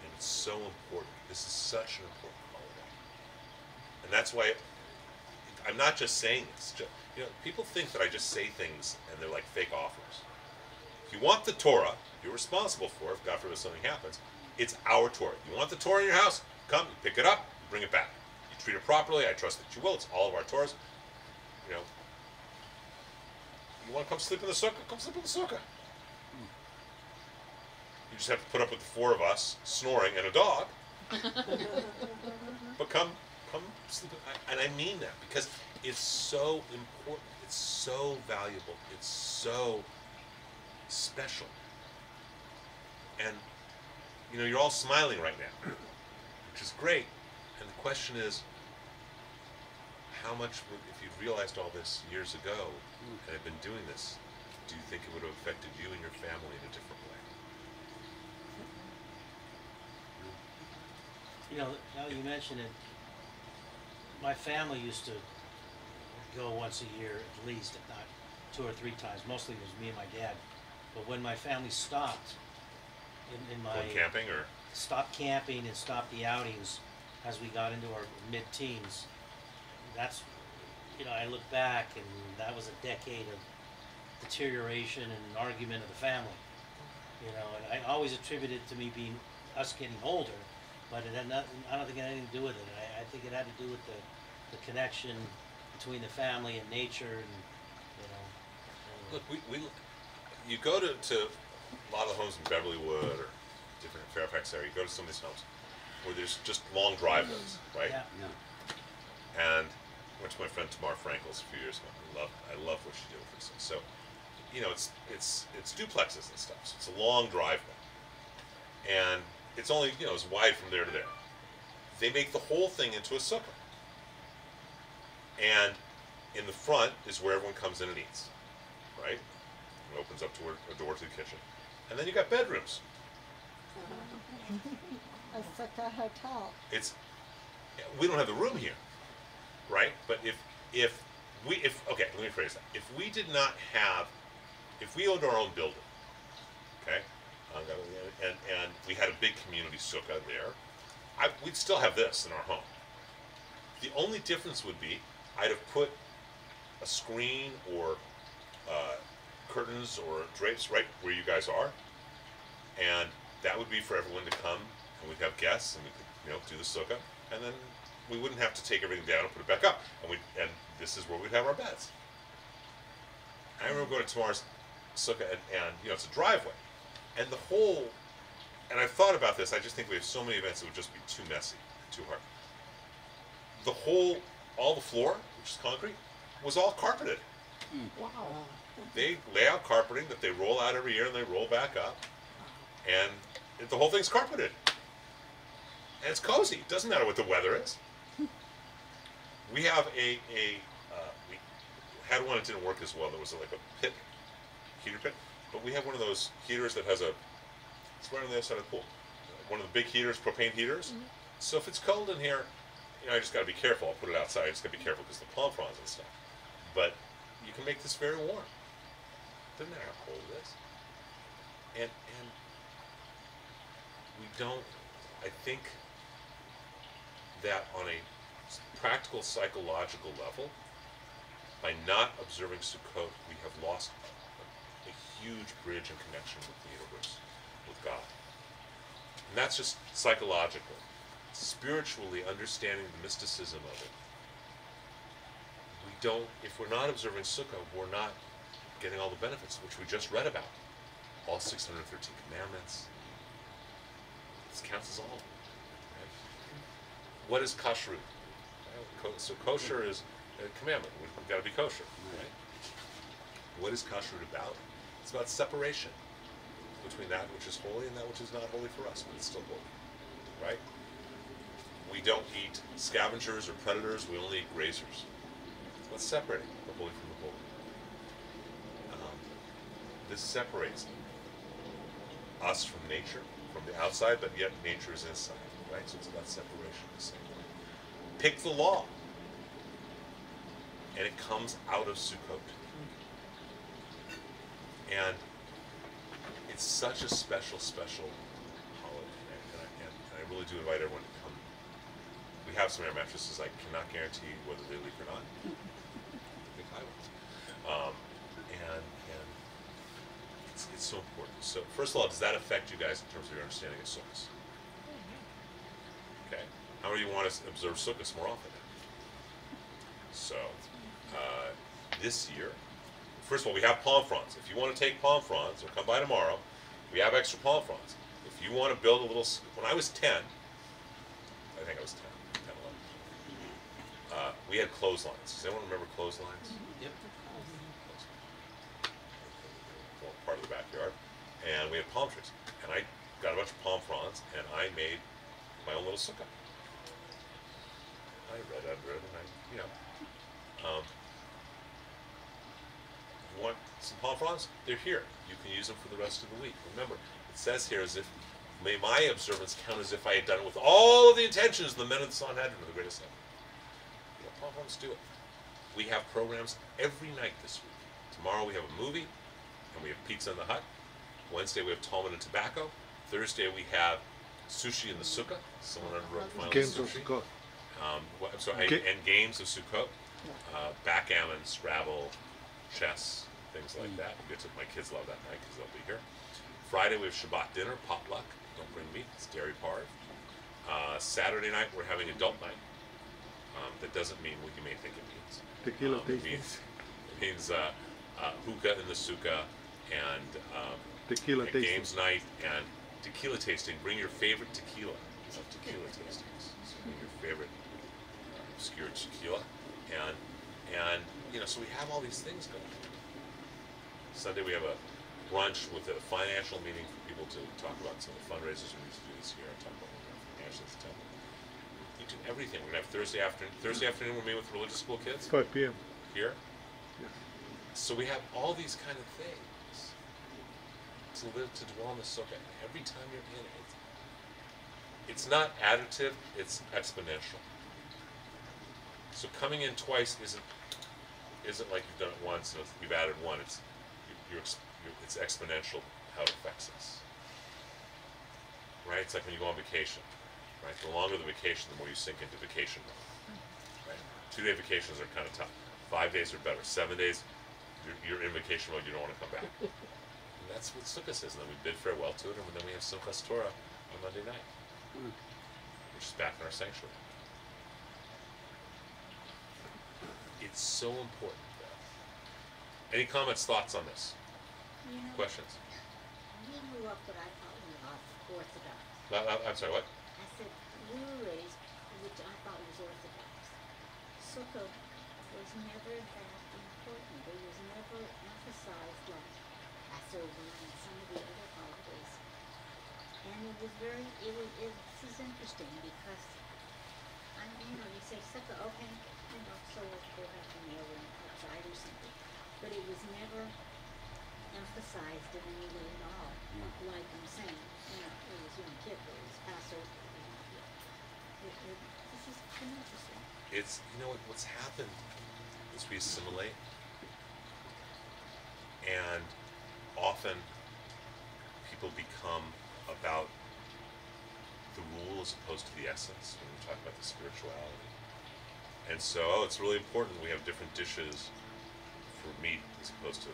And it's so important. This is such an important holiday. And that's why I'm not just saying this. People think that I just say things and they're like fake offers. If you want the Torah, you're responsible for it. If God forbid something happens, it's our Torah. You want the Torah in your house? Come, you pick it up, bring it back. You treat it properly. I trust that you will. It's all of our Torahs. You want to come sleep in the sukkah? Come sleep in the sukkah. You just have to put up with the 4 of us snoring and a dog. But come sleep. And I mean that because it's so important. It's so valuable. It's so special. And, you're all smiling right now, which is great. And the question is, how much if you'd realized all this years ago and had been doing this, do you think it would have affected you and your family in a different way? Now you mention it, my family used to go once a year at least, if not 2 or 3 times. Mostly it was me and my dad. But when my family stopped, in my Going camping or? Stopped camping and stopped the outings as we got into our mid-teens, that's, I look back and that was a decade of deterioration and argument of the family. And I always attributed it to me us getting older. But it had nothing, I don't think it had anything to do with it. I think it had to do with the connection between the family and nature, and Look, you go to a lot of the homes in Beverlywood or different Fairfax area. You go to some of these homes where there's just long driveways, right? yeah. And I went to my friend Tamar Frankel's a few years ago. I love what she did with this. So, it's duplexes and stuff. So it's a long driveway, and it's only, it's wide from there to there. They make the whole thing into a sukkah. And in the front is where everyone comes in and eats, right? It opens up to a door to the kitchen. And then you got bedrooms. A sukkah hotel. We don't have the room here, right? But okay, let me phrase that. If we owned our own building, okay? And we had a big community sukkah there, we'd still have this in our home. The only difference would be I'd have put a screen or curtains or drapes right where you guys are, and that would be for everyone to come, and we'd have guests, and we could do the sukkah, and then we wouldn't have to take everything down and put it back up, and this is where we'd have our beds. I remember going to Tamar's sukkah, and it's a driveway. And and I've thought about this, I just think we have so many events that would just be too messy, too hard. All the floor, which is concrete, was all carpeted. Wow. They lay out carpeting that they roll out every year and they roll back up. And the whole thing's carpeted. And it's cozy. It doesn't matter what the weather is. We have we had one that didn't work as well. There was like a heater pit. But we have one of those heaters that has it's right on the other side of the pool. One of the big heaters, propane heaters. Mm-hmm. So if it's cold in here, I just got to be careful. I'll put it outside. I just got to be careful because the palm fronds and stuff. But you can make this very warm. Doesn't matter how cold it is. And we don't, I think that on a practical psychological level, by not observing Sukkot, we have lost a huge bridge and connection with the universe, with God. And that's just psychological. Spiritually, understanding the mysticism of it, we don't, if we're not observing Sukkah, we're not getting all the benefits, which we just read about. All 613 commandments. This counts as all. Right? What is kashrut? So kosher is a commandment. We've got to be kosher. Right? What is kashrut about? It's about separation between that which is holy and that which is not holy for us, but it's still holy. Right? We don't eat scavengers or predators. We only eat grazers. What's separating the holy from the holy? This separates us from nature, from the outside, but yet nature is inside, right? So it's about separation the same way. Pick the law, and it comes out of Sukkot. And it's such a special, special holiday, and I really do invite everyone to come. We have some air mattresses. I cannot guarantee whether they leak or not. I think I will. And it's so important. So first of all, does that affect you guys in terms of your understanding of Sukkot? Okay. How many of you want to observe Sukkot more often? So this year, first of all, we have palm fronds. If you want to take palm fronds, or come by tomorrow, we have extra palm fronds. If you want to build a little, when I was 10, I think I was 10, 11, we had clotheslines. Does anyone remember clotheslines? Yep. Part of the backyard, and we had palm trees, and I got a bunch of palm fronds, and I made my own little sukkah. I read under it, and you want some palm fronds? They're here. You can use them for the rest of the week. Remember, it says here as if, may my observance count as if I had done it with all of the intentions the men of the Sanhedrin of the greatest heaven. Palm fronds do it. We have programs every night this week. Tomorrow we have a movie, and we have Pizza in the Hut. Wednesday we have Talmud and Tobacco. Thursday we have sushi in the Sukkah. Someone underwrote finally Games of sushi. Sukkot. I'm sorry, and games of Sukkot. Backgammon, Scrabble, chess, things like that. My kids love that night because they'll be here. Friday we have Shabbat dinner, potluck. Don't bring meat, it's dairy parve. Saturday night we're having adult night. That doesn't mean what you may think it means. Tequila It tasting. means hookah in the Sukkah and Tequila a tasting. games night and tequila tasting. Bring your favorite tequila. Of tequila tastings. So bring your favorite obscure tequila, and so we have all these things going. Sunday we have a brunch with a financial meeting for people to talk about some of the fundraisers we need to do this year and talk about what we're doing financially at the temple. We do everything. We're gonna have Thursday afternoon. Thursday afternoon we're meeting with religious school kids 5 p.m. here. Yeah. So we have all these kind of things to live, to dwell in the Sukkah. Every time you're in it, it's not additive, it's exponential. So coming in twice isn't like you've done it once and you've added one. It's exponential how it affects us. Right? It's like when you go on vacation. Right? The longer the vacation, the more you sink into vacation mode. Right? 2-day vacations are kind of tough. 5 days are better. 7 days, you're in vacation mode. You don't want to come back. And that's what Sukkah says. And then we bid farewell to it, and then we have Simchas Torah on Monday night, which is back in our sanctuary. It's so important. Any comments, thoughts on this? You know, Questions? we grew up what I thought was Orthodox. I'm sorry, what? I said, we were raised, which I thought was Orthodox. Sukkah was never that important. It was never emphasized like Passover and some of the other holidays. And it was this is interesting because, you say Sukkah, okay, so we'll have to meal outside or something. But it was never emphasized in any way at all. Like I'm saying, it was Yom Kippur, it was Passover. This is kind of interesting. It's, what's happened is we assimilate, And often people become about the rule as opposed to the essence when we talk about the spirituality. And so, it's really important we have different dishes for meat as opposed to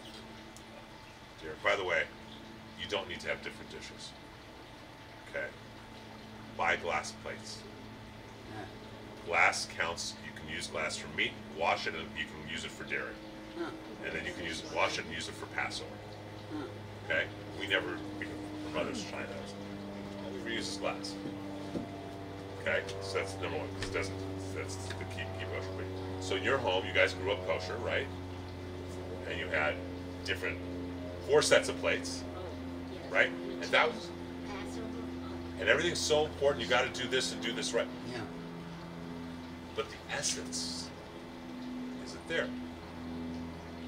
dairy. By the way, you don't need to have different dishes. Okay? Buy glass plates. Yeah. Glass counts. You can use glass for meat, wash it, and you can use it for dairy. Huh. And then you can use it, wash it, and use it for Passover. Huh. Okay? We never, our mothers try those. All we ever use is glass. Okay? So that's number one, because it doesn't, that's the key kosher. So in your home, you guys grew up kosher, right? And you had different, 4 sets of plates, Oh, yes. right? And that was, Passover. and everything's so important, you gotta do this and do this right. Yeah. But the essence isn't there.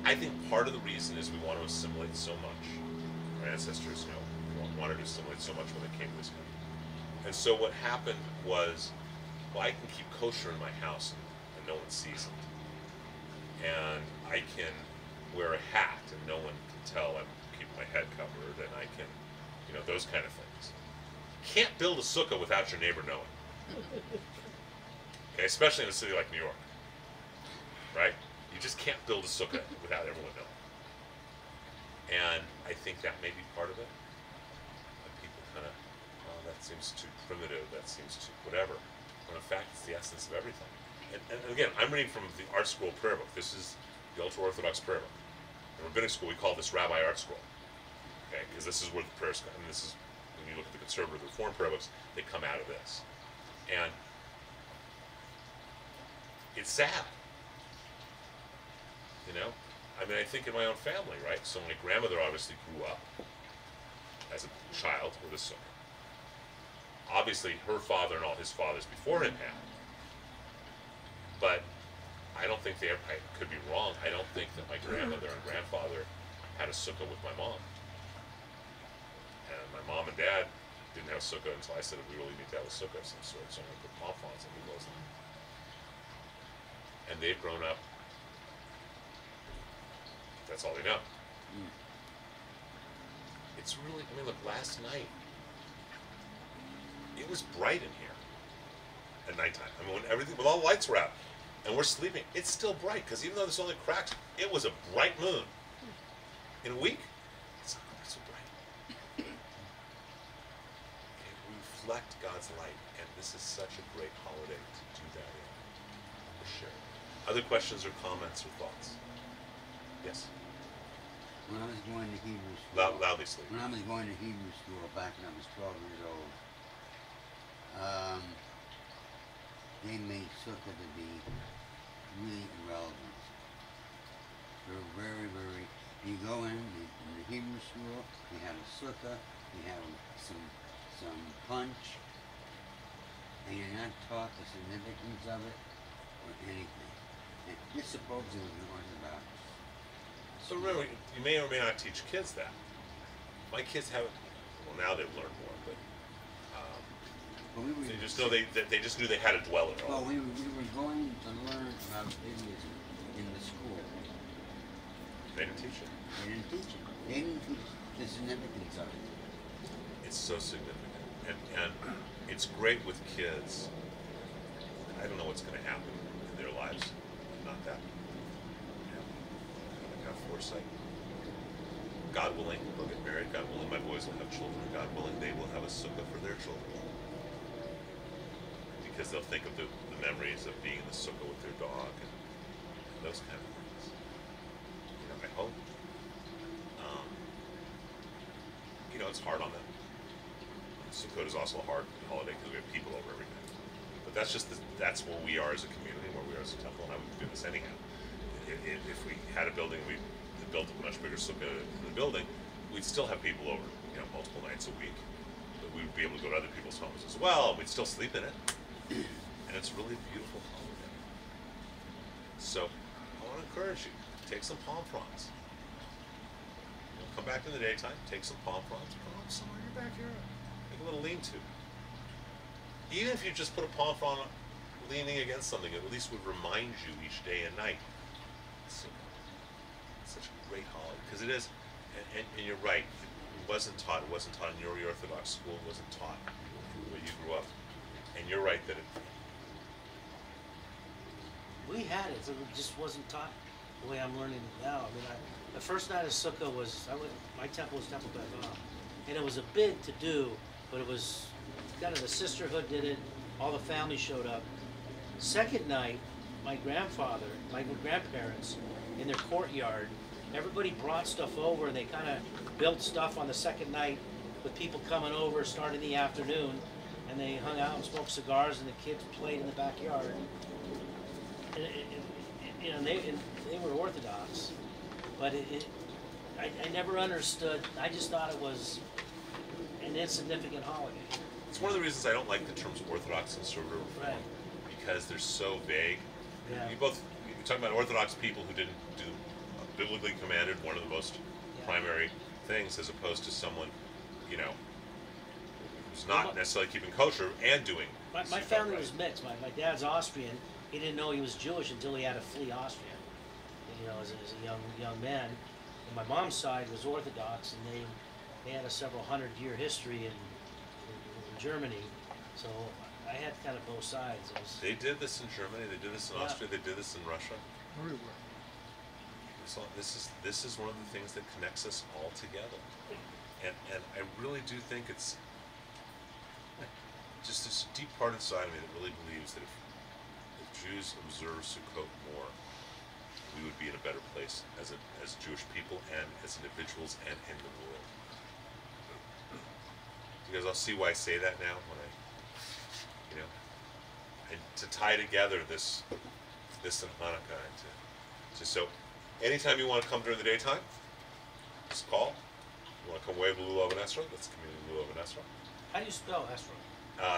I think part of the reason is we want to assimilate so much. Our ancestors, wanted to assimilate so much when they came to this country. And so what happened was, well, I can keep kosher in my house and no one sees it. And I can wear a hat and no one can tell I'm keeping my head covered, and I can, those kind of things. Can't build a sukkah without your neighbor knowing. Okay, especially in a city like New York, right? You just can't build a sukkah without everyone knowing. And I think that may be part of it. And people kind of, oh, that seems too primitive, that seems too whatever. When in fact, it's the essence of everything. And again, I'm reading from the Art Scroll prayer book. This is the ultra-Orthodox prayer book. In Rabbinic school, we call this Rabbi Art Scroll. Okay, because this is where the prayers come. And this is, when you look at the conservative Reform prayer books, they come out of this. And it's sad. I think in my own family, right? So my grandmother obviously grew up as a child with a sukkah. Obviously, her father and all his fathers before him had. But I don't think I could be wrong. I don't think that my grandmother and grandfather had a sukkah with my mom. And my mom and dad didn't have a sukkah until I said we really need to have a sukkah of some sort. So I'm going to put pom-poms and we those. And they've grown up. That's all they know. Mm. It's really, look, last night, it was bright in here at nighttime. When all the lights were out and we're sleeping, it's still bright, because even though there's only cracks, it was a bright moon. In a week, it's not quite so bright. Okay, we reflect God's light, and this is such a great holiday to do that in, for sure. Other questions or comments or thoughts? Yes? When I was going to Hebrew school, Loudly, sleep. when I was going to Hebrew school back when I was 12 years old, they made sukkah to be really irrelevant. They're very, very. You go in the Hebrew school, you have a sukkah, you have some punch, and you're not taught the significance of it or anything. And you're supposedly learn about it. So remember, you may or may not teach kids that. My kids haven't. Well, now they've learned more, but But we were, they just know they just knew they had to dwell in it all. well, we were going to learn about Judaism in the school. They didn't teach it. They didn't teach it. They didn't teach the significance of it. It's so significant, and it's great with kids. I don't know what's going to happen in their lives. Not that. Have foresight. God willing, they'll get married. God willing, my boys will have children. God willing, they will have a sukkah for their children. Because they'll think of the memories of being in the sukkah with their dog and those kind of things. I hope. It's hard on them. Sukkot is also a hard holiday because we have people over every day. But that's where we are as a community, where we are as a temple, and I would do this anyhow. If we had a building, we built a much bigger sukkah in the building, we'd still have people over, multiple nights a week. But we would be able to go to other people's homes as well. We'd still sleep in it. And it's really a beautiful holiday. So I want to encourage you, take some palm fronds. Come back in the daytime, take some palm fronds, put them somewhere in your backyard. Make a little lean-to. Even if you just put a palm frond leaning against something, it at least would remind you each day and night. It's such a great holiday because it is, and you're right. It wasn't taught. It wasn't taught in your Orthodox school. It wasn't taught where you grew up. And you're right that it. We had it, but it just wasn't taught the way I'm learning it now. I mean, the first night of Sukkah was, my temple was Temple Beth El, and it was a big to do, but it was kind of the sisterhood did it, all the family showed up. Second night, my grandparents, in their courtyard, everybody brought stuff over, and they kind of built stuff on the second night with people coming over, starting in the afternoon, and they hung out and smoked cigars, and the kids played in the backyard. And they were Orthodox, but I never understood. I just thought it was an insignificant holiday. It's one of the reasons I don't like the terms Orthodox and conservative reform, because they're so vague. Yeah. You're talking about Orthodox people who didn't do a biblically commanded, one of the most primary things, as opposed to someone, who's not necessarily keeping kosher and doing. My family was mixed. My dad's Austrian. He didn't know he was Jewish until he had to flee Austria, as a young man. And my mom's side was Orthodox, and they had a several hundred-year history in Germany. So I had kind of both sides. They did this in Germany. They did this in Austria. They did this in Russia. Everywhere. This is one of the things that connects us all together, and I really do think it's just this deep part inside of me that really believes that if Jews observe Sukkot more, we would be in a better place as Jewish people and as individuals and in the world. Because I'll see why I say that now when and to tie together this and Hanukkah, and so anytime you want to come during the daytime, just call. You want to come wave Lulav and Esrog? That's community Lulav and Esrog. How do you spell Esrog?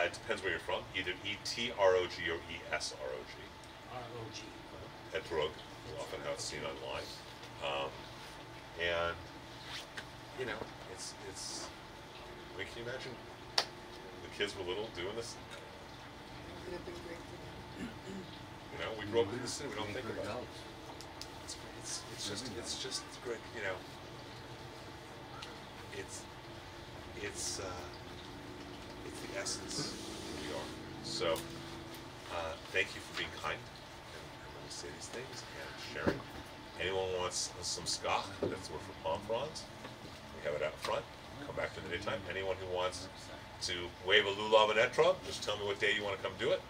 It depends where you're from. Either E-T-R-O-G or E-S-R-O-G. R-O-G. Etrog is often how it's seen online. And, it's. I mean, can you imagine the kids were little doing this? It would have been great for them. We grew up in the city. We don't think about it. It's just great. It's the essence of who we are. So, thank you for being kind and when we say these things and sharing. Anyone wants some Succah? That's word for palm fronds. We have it out front. Come back to the daytime. Anyone who wants to wave a lulav and etrog, just tell me what day you want to come do it.